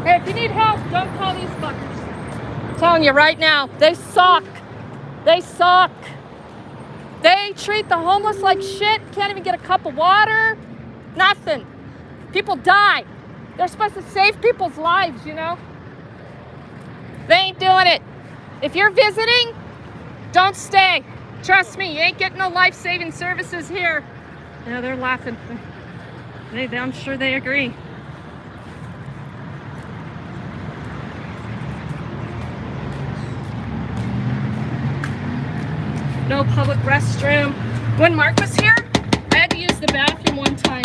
Hey, if you need help, don't call these fuckers. I'm telling you right now, they suck. They suck. They treat the homeless like shit. Can't even get a cup of water. Nothing. People die. They're supposed to save people's lives, you know? They ain't doing it. If you're visiting, don't stay. Trust me, you ain't getting no life-saving services here. Yeah, they're laughing. I'm sure they agree. No public restroom. When Mark was here, I had to use the bathroom one time.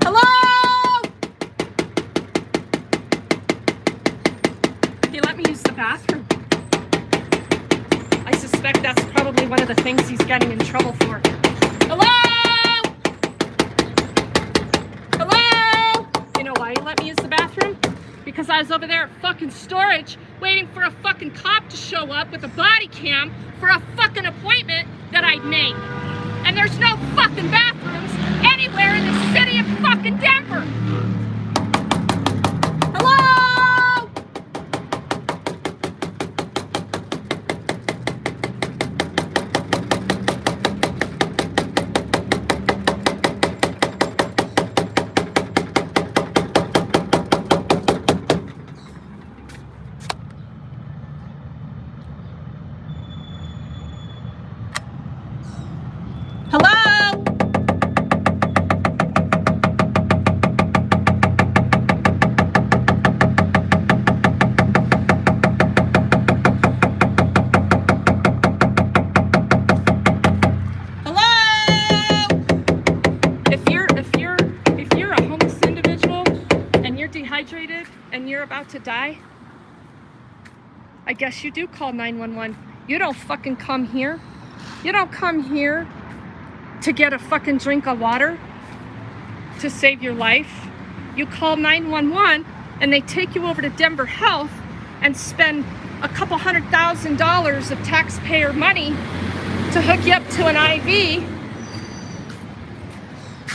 Hello? He let me use the bathroom. I suspect that's probably one of the things he's getting in trouble for. Hello? Hello? You know why he let me use the bathroom? Because I was over there at fucking storage waiting for a fucking cop to show up with a body cam for a fucking appointment that I'd made. And there's no fucking bathrooms anywhere in the city of fucking Denver. Hello? Hello? Hello? about to die, I guess you do call 911. You don't fucking come here. You don't come here to get a fucking drink of water to save your life. You call 911 and they take you over to Denver Health and spend a couple $100,000 of taxpayer money to hook you up to an IV.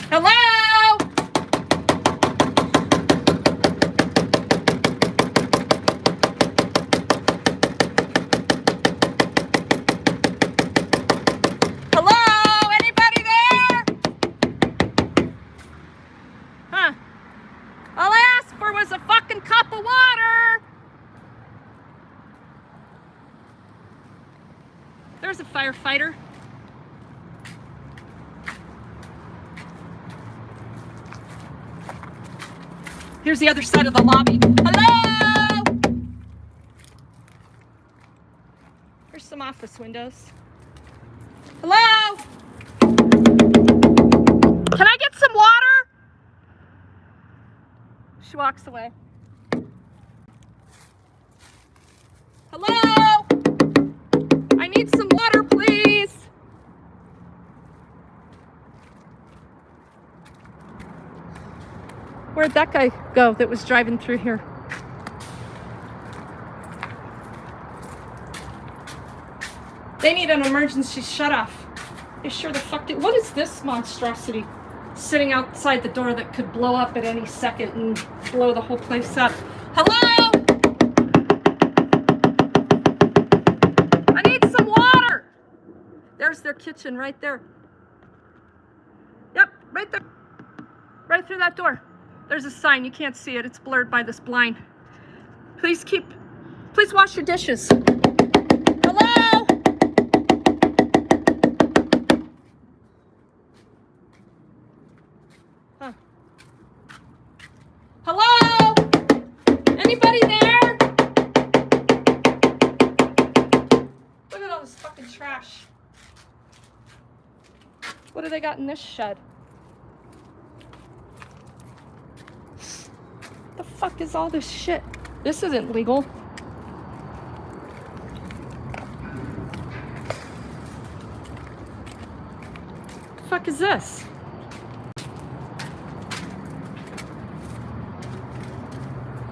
Hello? Hello? Anybody there? Huh? All I asked for was a fucking cup of water. There's a firefighter. Here's the other side of the lobby. Hello? Here's some office windows. Hello? Can I get some water? She walks away. Hello? I need some water, please. Where'd that guy go that was driving through here? They need an emergency shut-off. They sure the fuck did. What is this monstrosity sitting outside the door that could blow up at any second and blow the whole place up? Hello? I need some water. There's their kitchen right there. Yep, right there. Right through that door. There's a sign. You can't see it. It's blurred by this blind. Please wash your dishes. Hello? Huh. Hello? Anybody there? Look at all this fucking trash. What do they got in this shed? The fuck is all this shit? This isn't legal. The fuck is this?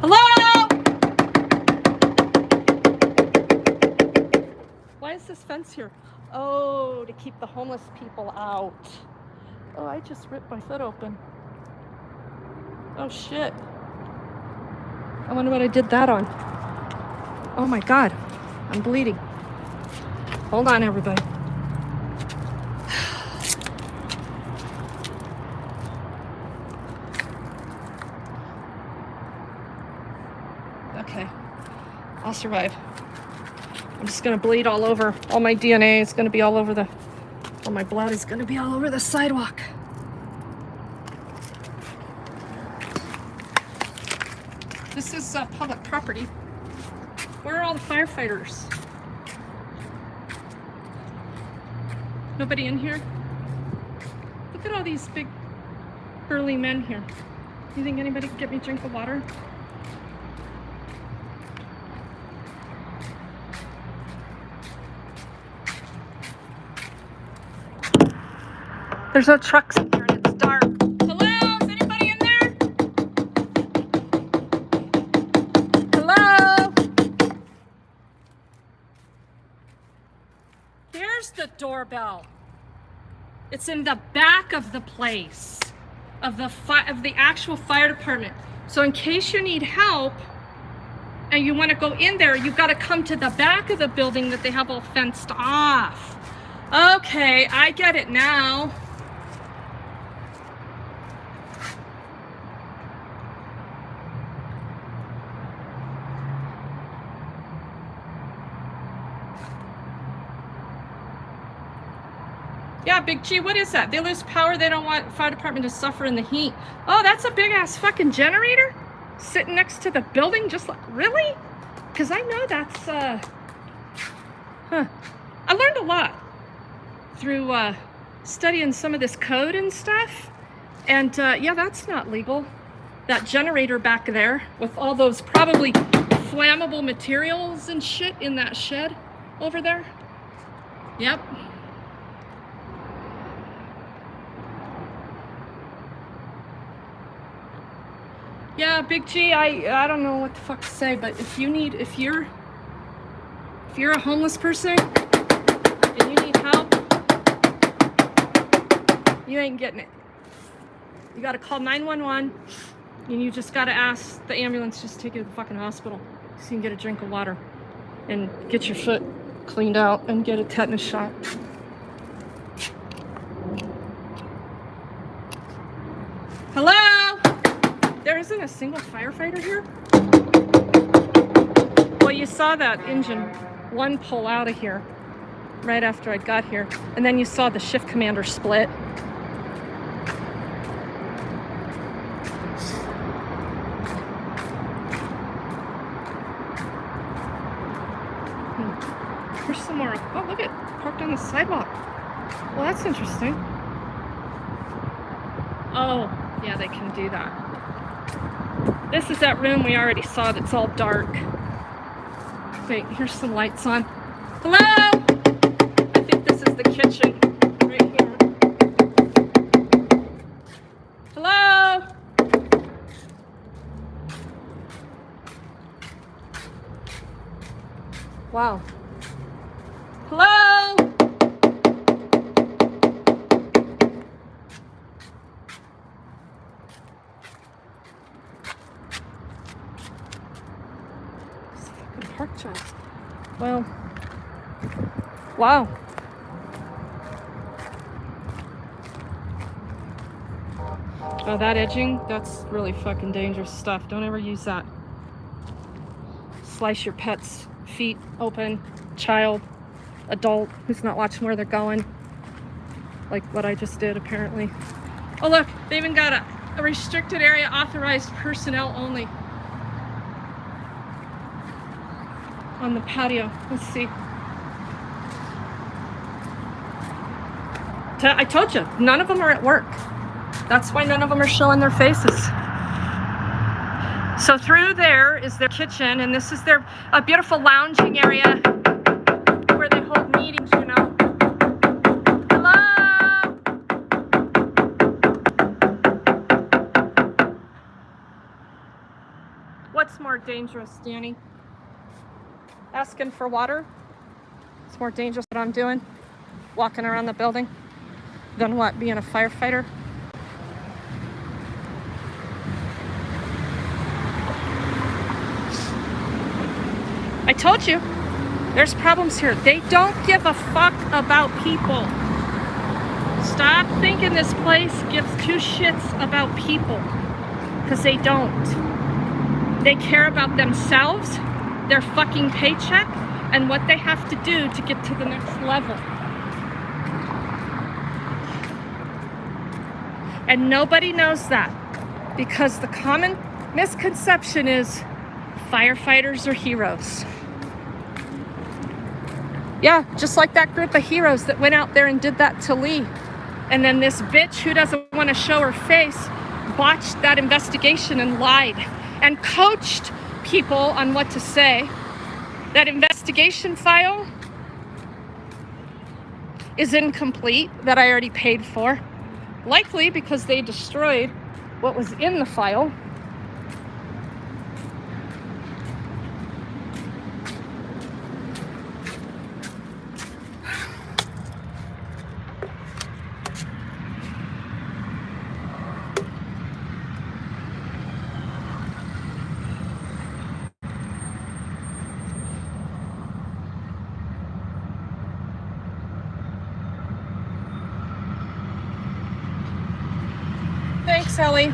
Hello? Why is this fence here? Oh, to keep the homeless people out. Oh, I just ripped my foot open. Oh shit. I wonder what I did that on. Oh my God, I'm bleeding. Hold on, everybody. Okay, I'll survive. I'm just gonna bleed all over. All my DNA is gonna be all over all my blood is gonna be all over the sidewalk. This is public property. Where are all the firefighters? Nobody in here? Look at all these big burly men here. You think anybody could get me a drink of water? There's no trucks in here and it's dark. Hello? Is anybody in there? Hello? Here's the doorbell. It's in the back of the place, of the actual fire department. So in case you need help and you want to go in there, you've got to come to the back of the building that they have all fenced off. Okay, I get it now. Yeah, Big G, what is that? They lose power, they don't want fire department to suffer in the heat. Oh, that's a big ass fucking generator sitting next to the building, just like, really? Because I know that's, I learned a lot through studying some of this code and stuff. And yeah, that's not legal. that generator back there with all those probably flammable materials and shit in that shed over there. Yep. Yeah, Big G, I don't know what the fuck to say, but if you're a homeless person and you need help, you ain't getting it. You gotta call 911 and you just gotta ask the ambulance just to take you to the fucking hospital so you can get a drink of water and get your foot cleaned out and get a tetanus shot. Hello? There isn't a single firefighter here? Well, you saw that engine one pull out of here right after I got here, and then you saw the shift commander split. There's some more. Oh, look at parked on the sidewalk. Well, that's interesting. Oh, yeah, they can do that. This is that room we already saw that's all dark. Wait, here's some lights on. Hello? I think this is the kitchen right here. Hello? Wow. Hello? These fucking park jobs. Well, wow. Oh, that edging, that's really fucking dangerous stuff. Don't ever use that. Slice your pet's feet open, child, adult who's not watching where they're going, like what I just did apparently. Oh look, they even got a restricted area, authorized personnel only on the patio. Let's see. I told you, none of them are at work. That's why none of them are showing their faces. So through there is their kitchen, and this is their beautiful lounging area where they hold meetings, you know. Hello? What's more dangerous, Danny? Asking for water? It's more dangerous what I'm doing, walking around the building, than what, being a firefighter? I told you, there's problems here. They don't give a fuck about people. Stop thinking this place gives two shits about people, because they don't. They care about themselves, their fucking paycheck, and what they have to do to get to the next level. And nobody knows that, because the common misconception is firefighters are heroes. Yeah, just like that group of heroes that went out there and did that to Lee. And then this bitch who doesn't want to show her face botched that investigation and lied and coached people on what to say. That investigation file is incomplete, that I already paid for. Likely because they destroyed what was in the file. Thanks, Ellie.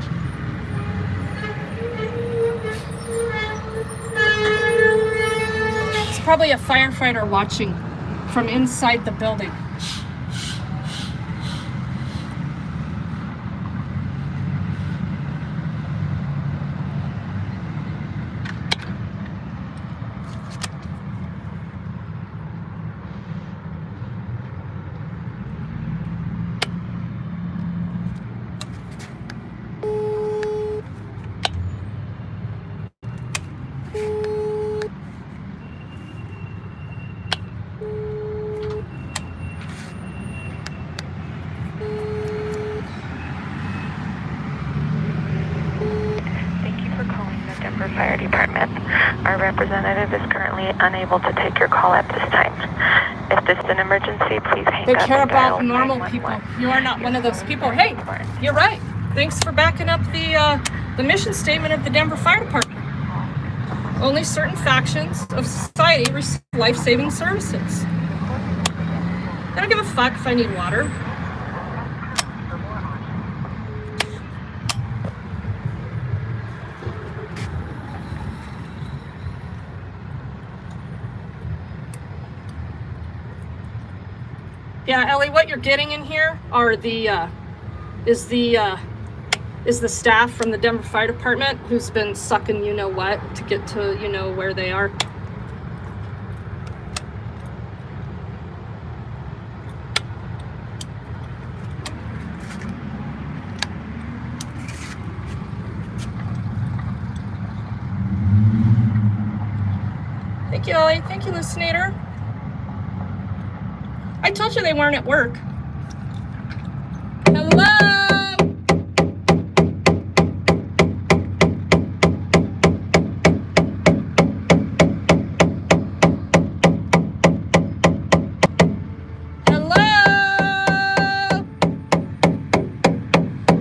It's probably a firefighter watching from inside the building. Department. Our representative is currently unable to take your call at this time. If this is an emergency, please hang They up care and dial about normal 911. people. You are not one of those people. Hey, you're right. Thanks for backing up the mission statement of the Denver Fire Department. Only certain factions of society receive life-saving services. I don't give a fuck if I need water. Yeah, Ellie, what you're getting in here are is the staff from the Denver Fire Department who's been sucking you know what to get to you know where they are. Thank you, Ellie. Thank you, Listenator. I told you they weren't at work. Hello?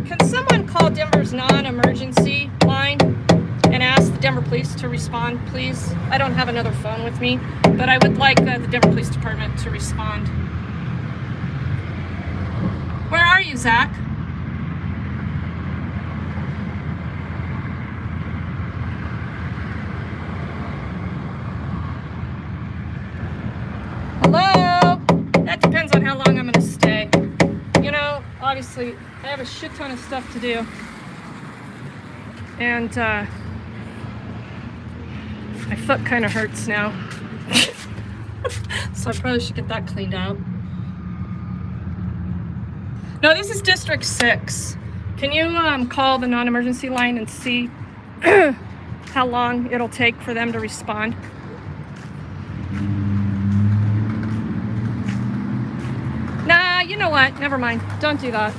Can someone call Denver's non-emergency line and ask the Denver Police to respond, please? I don't have another phone with me, but I would like the Denver Police Department to respond. Where are you, Zach? Hello? That depends on how long I'm gonna stay. You know, obviously, I have a shit ton of stuff to do. And, my foot kind of hurts now. So I probably should get that cleaned out. No, this is District 6. Can you call the non-emergency line and see how long it'll take for them to respond? Nah, you know what? Never mind. Don't do that.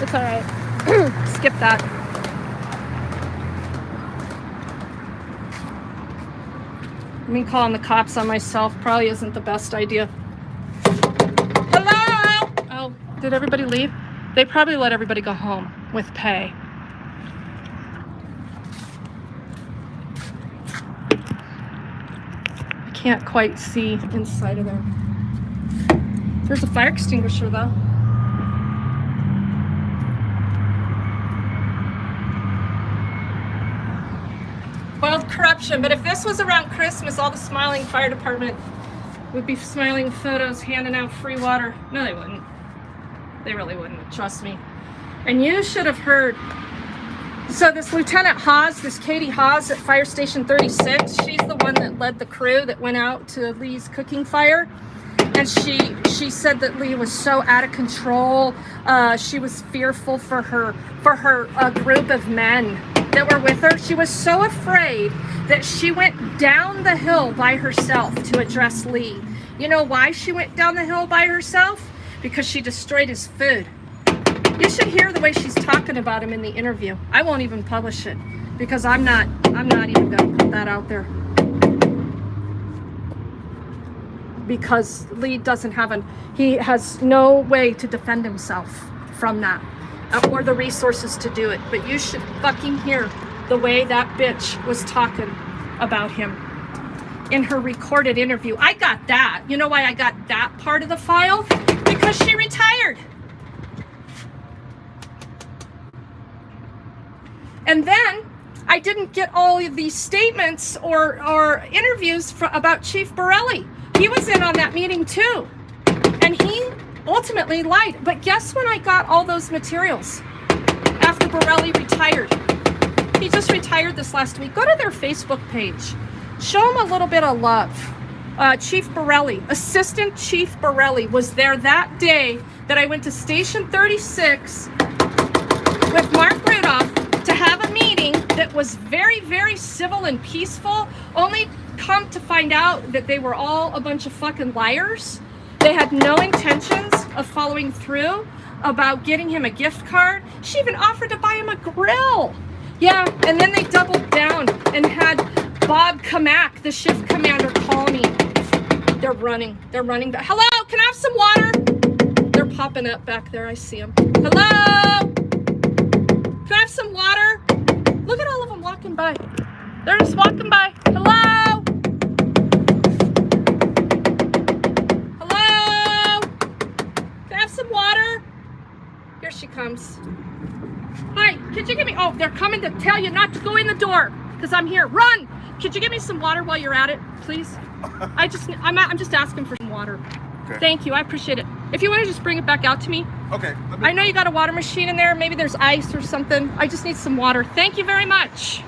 It's all right. Skip that. I mean, calling the cops on myself probably isn't the best idea. Hello? Oh, did everybody leave? They probably let everybody go home with pay. I can't quite see inside of there. There's a fire extinguisher, though. Wild corruption, but if this was around Christmas, all the smiling fire department would be smiling photos, handing out free water. No, they wouldn't. They really wouldn't, trust me. And you should have heard. So this Lieutenant Hawes, this Katie Hawes at Fire Station 36, she's the one that led the crew that went out to Lee's cooking fire. And she said that Lee was so out of control. She was fearful for her group of men that were with her. She was so afraid that she went down the hill by herself to address Lee. You know why she went down the hill by herself? Because she destroyed his food. You should hear the way she's talking about him in the interview. I won't even publish it because I'm not even going to put that out there. Because Lee he has no way to defend himself from that. Or the resources to do it. But you should fucking hear the way that bitch was talking about him in her recorded interview. I got that. You know why I got that part of the file? Because she retired. And then I didn't get all of these statements or interviews about Chief Borelli. He was in on that meeting too. And he ultimately lied. But guess when I got all those materials? After Borelli retired. He just retired this last week. Go to their Facebook page. Show him a little bit of love. Chief Borelli, Assistant Chief Borelli, was there that day that I went to Station 36 with Mark Rudolph to have a meeting that was very, very civil and peaceful, only come to find out that they were all a bunch of fucking liars. They had no intentions of following through about getting him a gift card. She even offered to buy him a grill. Yeah, and then they doubled down and had Bob Kamak, the shift commander, call me. They're running. They're running back. Hello, can I have some water? They're popping up back there. I see them. Hello? Can I have some water? Look at all of them walking by. They're just walking by. Hello? Hello? Can I have some water? Here she comes. Hi, could you give me, oh, they're coming to tell you not to go in the door because I'm here. Run! Could you give me some water while you're at it, please? I'm just asking for some water. Okay. Thank you, I appreciate it. If you want to just bring it back out to me. Okay. I know you got a water machine in there. Maybe there's ice or something. I just need some water. Thank you very much.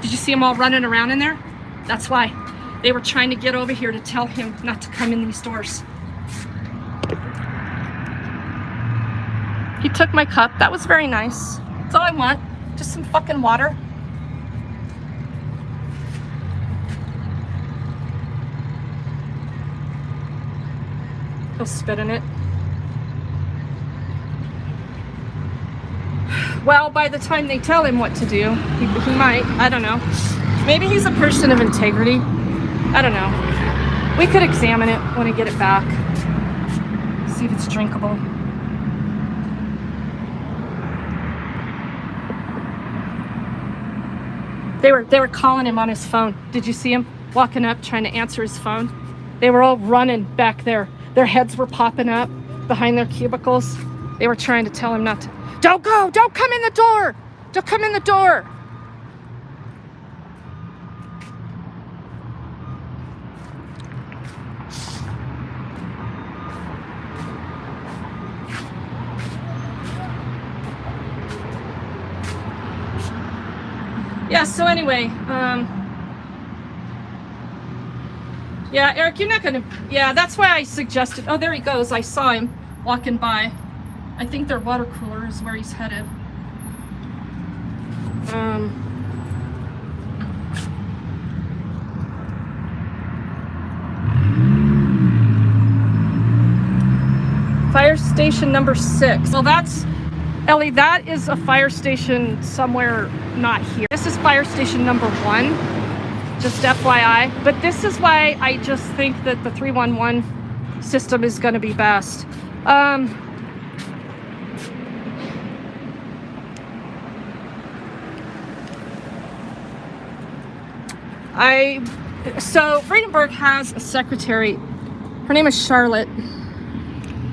Did you see them all running around in there? That's why. They were trying to get over here to tell him not to come in these doors. He took my cup. That was very nice. That's all I want. Just some fucking water. He'll spit in it. Well, by the time they tell him what to do, he might. I don't know. Maybe he's a person of integrity. I don't know. We could examine it when I get it back. See if it's drinkable. They were calling him on his phone. Did you see him walking up trying to answer his phone? They were all running back there. Their heads were popping up behind their cubicles. They were trying to tell him not to. Don't go! Don't come in the door! Don't come in the door! Yeah, so anyway, yeah, Eric, you're not gonna, yeah, that's why I suggested, oh, there he goes, I saw him walking by. I think their water cooler is where he's headed. Fire station number 6. Well, that's, Ellie, that is a fire station somewhere not here. This is fire station number 1, just FYI. But this is why I just think that the 311 system is going to be best. So Friedenberg has a secretary. Her name is Charlotte.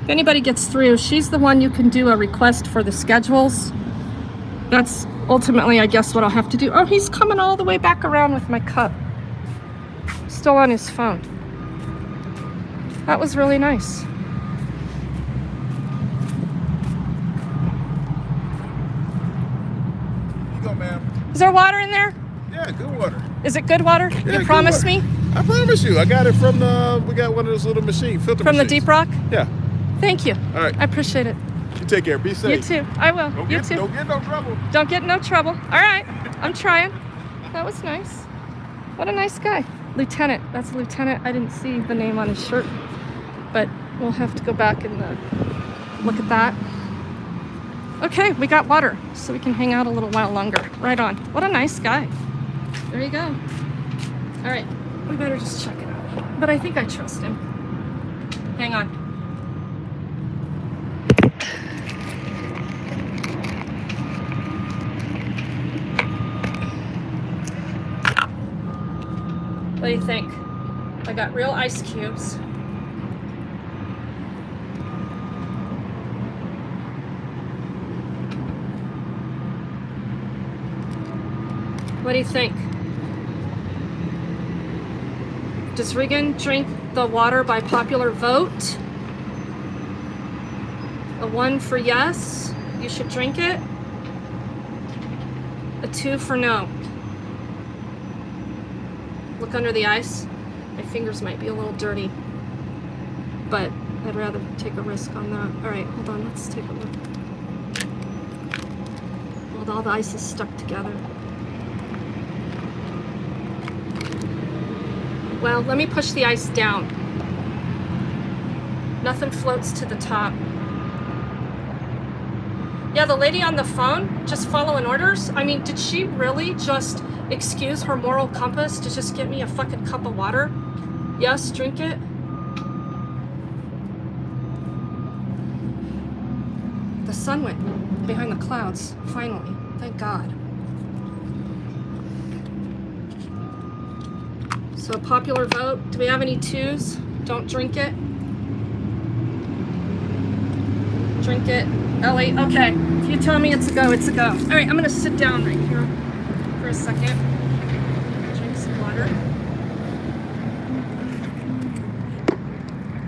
If anybody gets through, she's the one you can do a request for the schedules. That's ultimately, I guess, what I'll have to do. Oh, he's coming all the way back around with my cup. Still on his phone. That was really nice. You go, ma'am. Is there water in there? Yeah, good water. Is it good water? Yeah, You promised me? I promise you. I got it from we got one of those little machines, filter From the machines. Deep Rock? Yeah. Thank you. All right. I appreciate it. You take care. Be safe. You too. I will. Don't You get, too. Don't get no trouble. Don't get in no trouble. All right. I'm trying. That was nice. What a nice guy. Lieutenant. That's a lieutenant. I didn't see the name on his shirt, but we'll have to go back and look at that. Okay, we got water, so we can hang out a little while longer. Right on. What a nice guy. There you go. All right. We better just check it out. But I think I trust him. Hang on. What do you think? I got real ice cubes. What do you think? Does Regan drink the water by popular vote? A 1 for yes, you should drink it. A 2 for no. Look under the ice. My fingers might be a little dirty, but I'd rather take a risk on that. All right, hold on, let's take a look. Well, all the ice is stuck together. Well, let me push the ice down. Nothing floats to the top. Yeah, the lady on the phone, just following orders. I mean, did she really just excuse her moral compass to just get me a fucking cup of water? Yes, drink it. The sun went behind the clouds, finally. Thank God. So, popular vote. Do we have any twos? Don't drink it. Drink it. Ellie, okay. If you tell me it's a go, it's a go. All right, I'm gonna sit down right here for a second. Drink some water.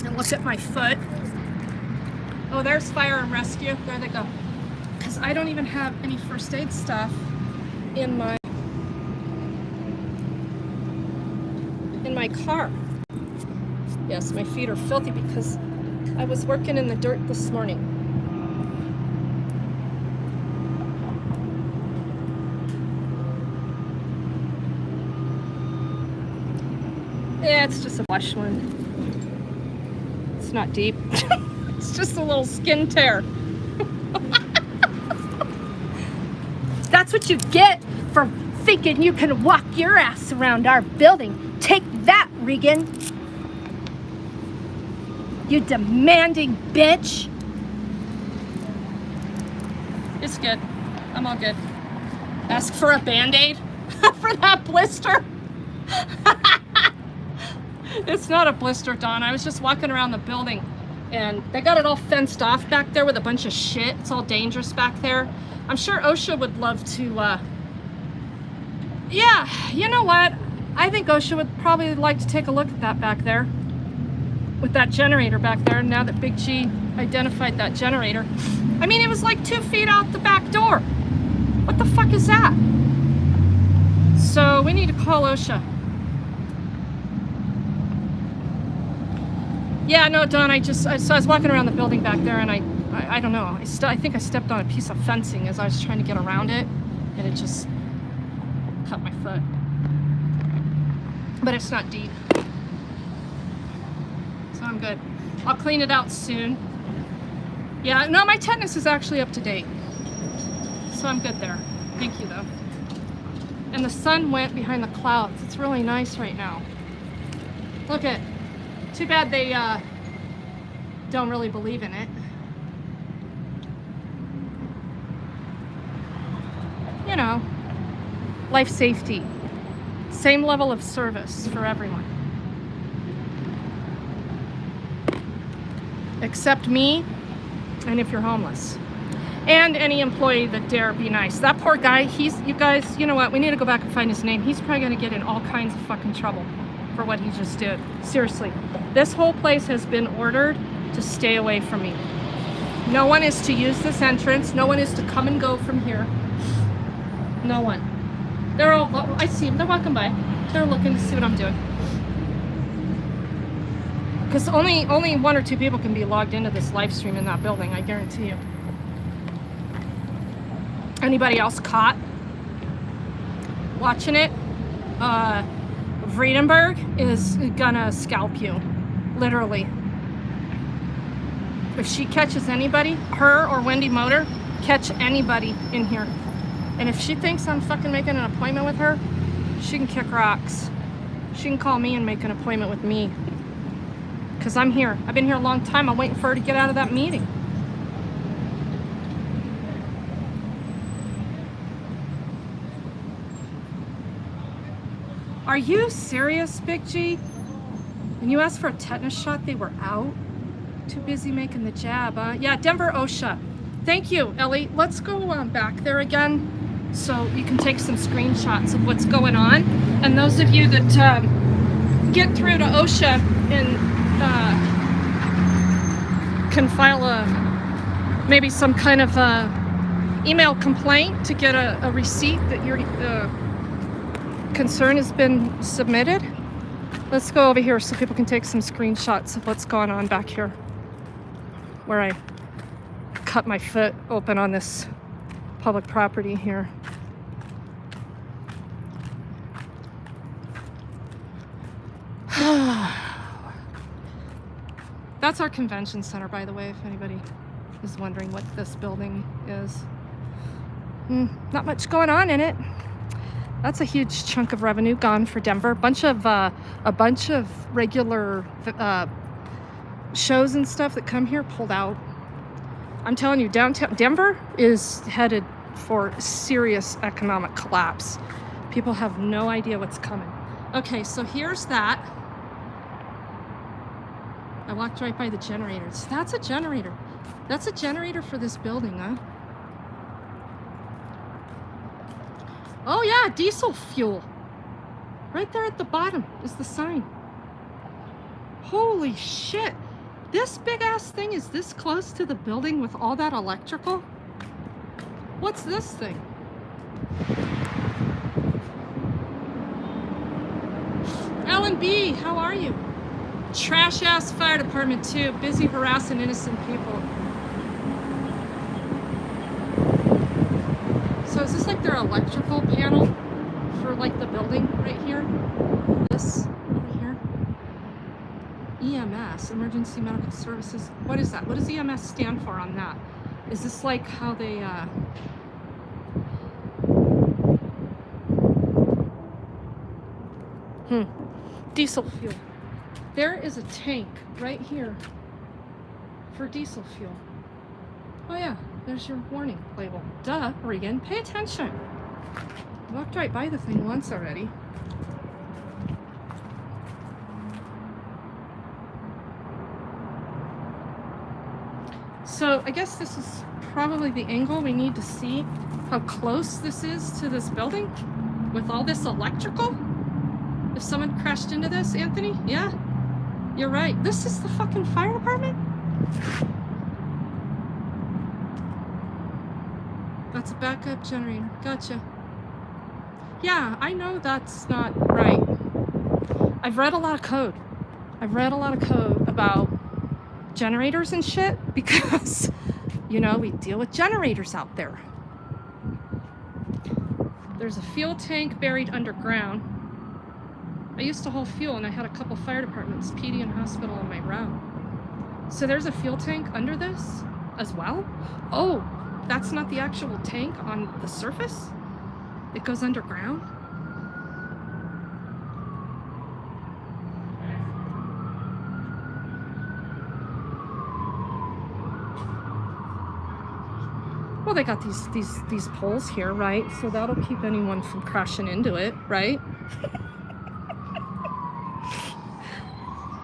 And look at my foot. Oh, there's fire and rescue. There they go. Because I don't even have any first aid stuff in my car. Yes, my feet are filthy because I was working in the dirt this morning. Yeah, it's just a flesh wound. It's not deep. It's just a little skin tear. That's what you get for thinking you can walk your ass around our building. Take that, Regan. You demanding bitch. It's good. I'm all good. Ask for a Band-Aid for that blister. It's not a blister, Dawn. I was just walking around the building and they got it all fenced off back there with a bunch of shit. It's all dangerous back there. I'm sure OSHA would love to, yeah, you know what? I think OSHA would probably like to take a look at that back there. With that generator back there, now that Big G identified that generator. I mean, it was like 2 feet out the back door. What the fuck is that? So we need to call OSHA. Yeah, no, Don, so I was walking around the building back there and I don't know, I think I stepped on a piece of fencing as I was trying to get around it and it just cut my foot. But it's not deep. So I'm good. I'll clean it out soon. Yeah, no, my tetanus is actually up to date. So I'm good there. Thank you, though. And the sun went behind the clouds. It's really nice right now. Look at, too bad they don't really believe in it. You know, life safety. Same level of service for everyone. Except me, and if you're homeless. And any employee that dare be nice. That poor guy, you guys, you know what, we need to go back and find his name. He's probably gonna get in all kinds of fucking trouble for what he just did. Seriously. This whole place has been ordered to stay away from me. No one is to use this entrance. No one is to come and go from here. No one. They're all, I see them, they're walking by. They're looking to see what I'm doing. Because only 1 or 2 people can be logged into this live stream in that building, I guarantee you. Anybody else caught watching it, Vredenberg is gonna scalp you, literally. If she catches anybody, her or Wendy Motor, catch anybody in here. And if she thinks I'm fucking making an appointment with her, she can kick rocks. She can call me and make an appointment with me. Because I'm here. I've been here a long time. I'm waiting for her to get out of that meeting. Are you serious, Big G? When you asked for a tetanus shot, they were out? Too busy making the jab, huh? Yeah, Denver OSHA. Thank you, Ellie. Let's go back there again so you can take some screenshots of what's going on. And those of you that get through to OSHA and can file maybe some kind of email complaint to get a receipt that your concern has been submitted. Let's go over here so people can take some screenshots of what's going on back here where I cut my foot open on this public property here. That's our convention center, by the way, if anybody is wondering what this building is. Not much going on in it. That's a huge chunk of revenue gone for Denver. A bunch of regular shows and stuff that come here pulled out. I'm telling you, downtown Denver is headed for serious economic collapse. People have no idea what's coming. Okay, so here's that. I walked right by the generators. That's a generator. That's a generator for this building, huh? Oh yeah, diesel fuel. Right there at the bottom is the sign. Holy shit. This big ass thing is this close to the building with all that electrical? What's this thing? L&B, how are you? Trash ass fire department too, busy harassing innocent people. So is this like their electrical panel for like the building right here? This over here? EMS, Emergency Medical Services. What is that? What does EMS stand for on that? Is this like how they diesel fuel. There is a tank right here for diesel fuel. Oh yeah, there's your warning label. Duh, Regan, pay attention. I walked right by the thing once already. So I guess this is probably the angle we need to see how close this is to this building with all this electrical. If someone crashed into this, Anthony, yeah, you're right. This is the fucking fire department? That's a backup generator. Gotcha. Yeah, I know that's not right. I've read a lot of code. I've read a lot of code about generators and shit because, you know, we deal with generators out there. There's a fuel tank buried underground. I used to haul fuel and I had a couple fire departments, PD and hospital on my route. So there's a fuel tank under this as well? Oh, that's not the actual tank on the surface? It goes underground? Well, they got these poles here, right? So that'll keep anyone from crashing into it, right?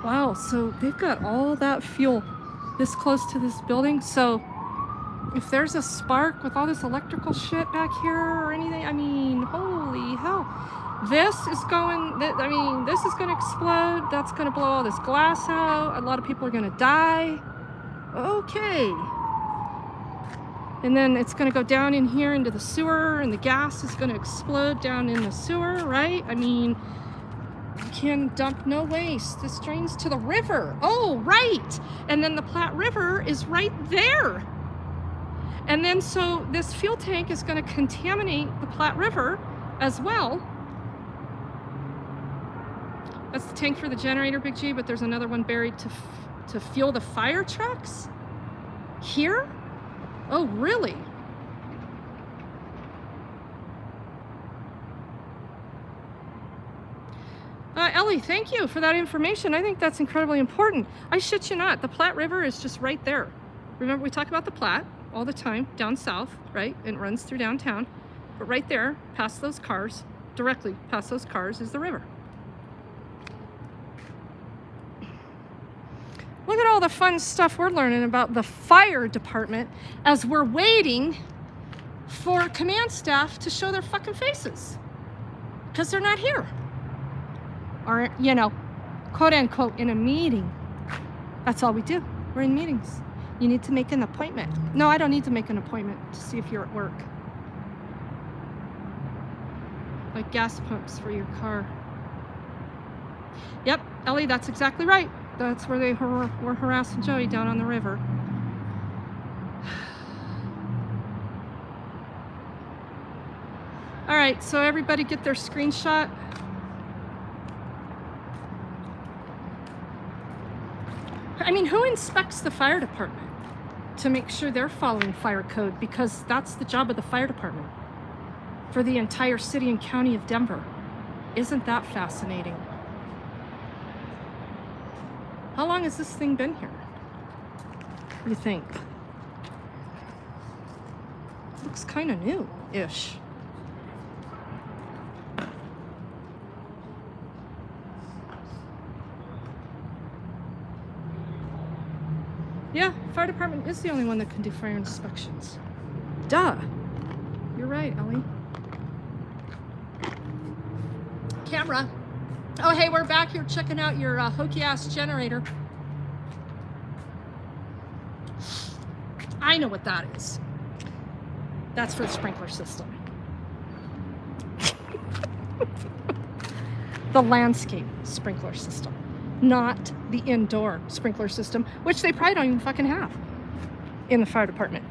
Wow, so they've got all that fuel this close to this building. So if there's a spark with all this electrical shit back here or anything, I mean, holy hell. This is going to explode. That's going to blow all this glass out. A lot of people are going to die. Okay. And then it's going to go down in here into the sewer, and the gas is going to explode down in the sewer, right? I mean, you can dump no waste. This drains to the river. Oh, right. And then the Platte River is right there. And then so this fuel tank is going to contaminate the Platte River as well. That's the tank for the generator, Big G, but there's another one buried to fuel the fire trucks here. Oh, really? Ellie, thank you for that information. I think that's incredibly important. I shit you not. The Platte River is just right there. Remember, we talk about the Platte all the time down south, right? And it runs through downtown. But right there, past those cars, directly past those cars, is the river. Look at all the fun stuff we're learning about the fire department as we're waiting for command staff to show their fucking faces. Because they're not here. Or, you know, quote unquote, in a meeting. That's all we do. We're in meetings. You need to make an appointment. No, I don't need to make an appointment to see if you're at work. Like gas pumps for your car. Yep, Ellie, that's exactly right. That's where they were harassing Joey down on the river. All right, so everybody get their screenshot. I mean, who inspects the fire department to make sure they're following fire code, because that's the job of the fire department for the entire city and county of Denver. Isn't that fascinating? How long has this thing been here? What do you think? Looks kind of new-ish. Yeah, fire department is the only one that can do fire inspections. Duh. You're right, Ellie. Camera. Oh, hey, we're back here checking out your hokey-ass generator. I know what that is. That's for the sprinkler system. The landscape sprinkler system, not the indoor sprinkler system, which they probably don't even fucking have in the fire department,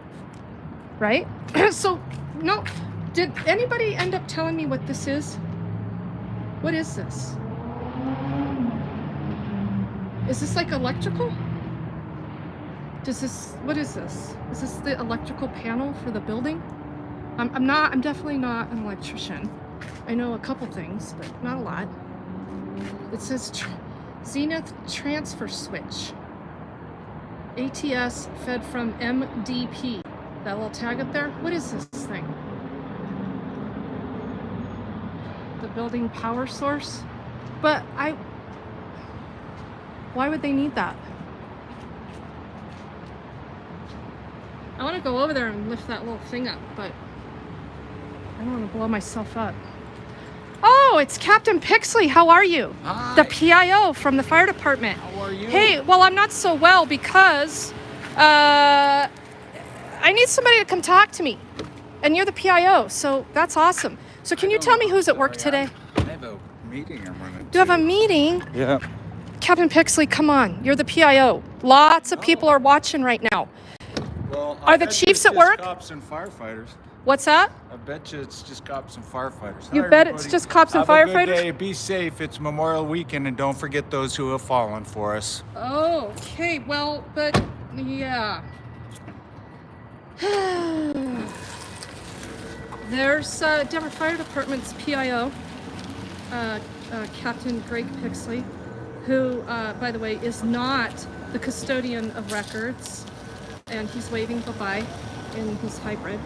right? So, no, did anybody end up telling me what this is? What is this? Is this like electrical? What is this? Is this the electrical panel for the building? I'm definitely not an electrician. I know a couple things, but not a lot. It says Zenith transfer switch. ATS fed from MDP. That little tag up there? What is this thing? The building power source? But why would they need that? I want to go over there and lift that little thing up, but I don't want to blow myself up. Oh, it's Captain Pixley. How are you? Hi. The PIO from the fire department. How are you? Hey, well, I'm not so well because I need somebody to come talk to me. And you're the PIO, so that's awesome. So can you tell me who's at work today? I have a meeting I'm running. Do you have a meeting? Yeah. Captain Pixley, come on. You're the PIO. Lots of people are watching right now. Well, Are the chiefs at work? Cops and firefighters. What's that? I bet you it's just cops and firefighters. You Hi, bet it's everybody. just cops and Have a firefighters? good day. Be safe. It's Memorial Weekend, and don't forget those who have fallen for us. Oh, okay. Well, but yeah. There's Denver Fire Department's PIO, Captain Greg Pixley, who, by the way, is not the custodian of records, and he's waving bye-bye in his hybrid.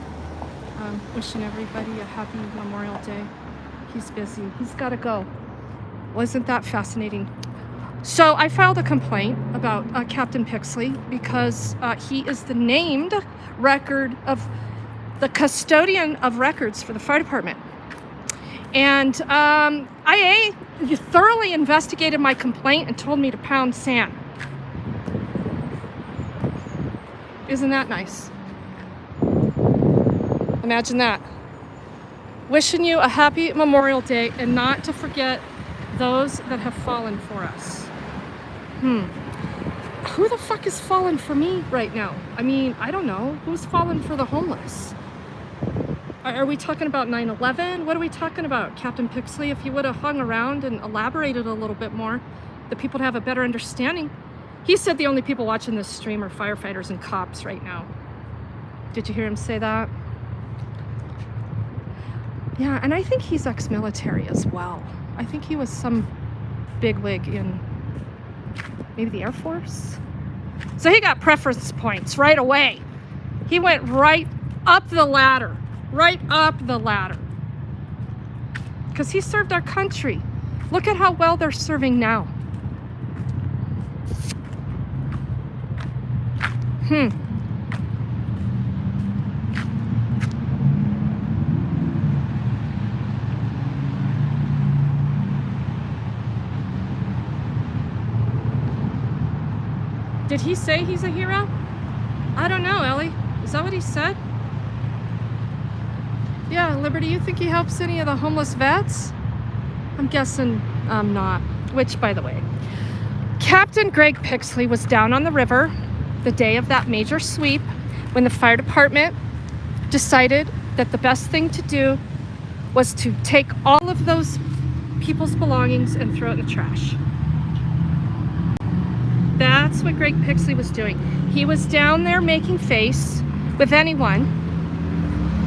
Wishing everybody a happy Memorial Day. He's busy. He's got to go. Wasn't that fascinating? So I filed a complaint about Captain Pixley because he is the named record of the custodian of records for the fire department. And IA thoroughly investigated my complaint and told me to pound sand. Isn't that nice? Imagine that. Wishing you a happy Memorial Day and not to forget those that have fallen for us. Who the fuck is fallen for me right now? I mean, I don't know. Who's fallen for the homeless? Are we talking about 9/11? What are we talking about, Captain Pixley? If you would have hung around and elaborated a little bit more, the people would have a better understanding. He said the only people watching this stream are firefighters and cops right now. Did you hear him say that? Yeah, and I think he's ex-military as well. I think he was some bigwig in maybe the Air Force. So he got preference points right away. He went right up the ladder. Right up the ladder. Because he served our country. Look at how well they're serving now. Did he say he's a hero? I don't know, Ellie. Is that what he said? Yeah, Liberty, you think he helps any of the homeless vets? I'm guessing not. Which, by the way, Captain Greg Pixley was down on the river the day of that major sweep when the fire department decided that the best thing to do was to take all of those people's belongings and throw it in the trash. That's what Greg Pixley was doing. He was down there making face with anyone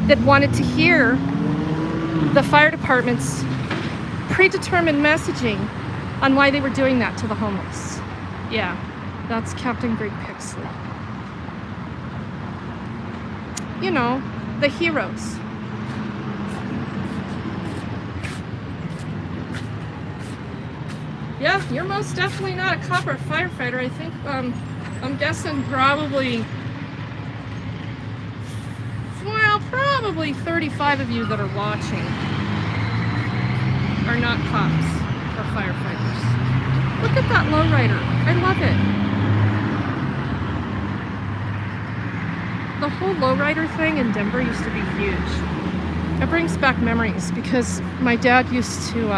that wanted to hear the fire department's predetermined messaging on why they were doing that to the homeless. Yeah, that's Captain Pixley. You know, the heroes. Yeah, you're most definitely not a cop or a firefighter. I think, I'm guessing probably 35 of you that are watching are not cops or firefighters. Look at that lowrider. I love it. The whole lowrider thing in Denver used to be huge. It brings back memories because my dad used to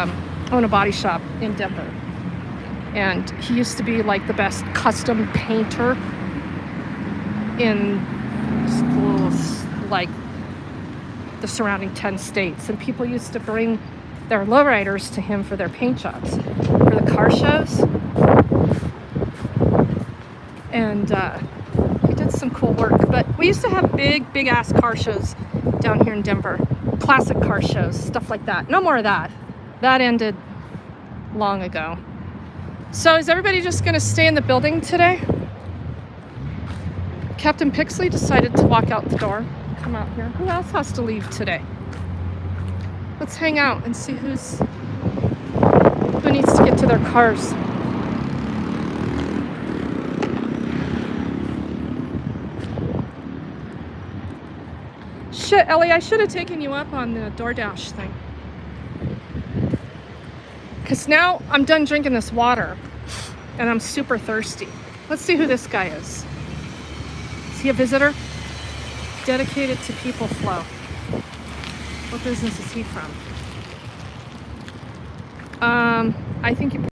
own a body shop in Denver. And he used to be like the best custom painter in schools, like the surrounding 10 states. And people used to bring their lowriders to him for their paint jobs, for the car shows. And he did some cool work. But we used to have big ass car shows down here in Denver. Classic car shows, stuff like that. No more of that. That ended long ago. So is everybody just gonna stay in the building today? Captain Pixley decided to walk out the door, come out here. Who else has to leave today? Let's hang out and see who needs to get to their cars. Shit, Ellie, I should have taken you up on the DoorDash thing. Because now I'm done drinking this water and I'm super thirsty. Let's see who this guy is. Is he a visitor? Dedicated to people flow. What business is he from? I think you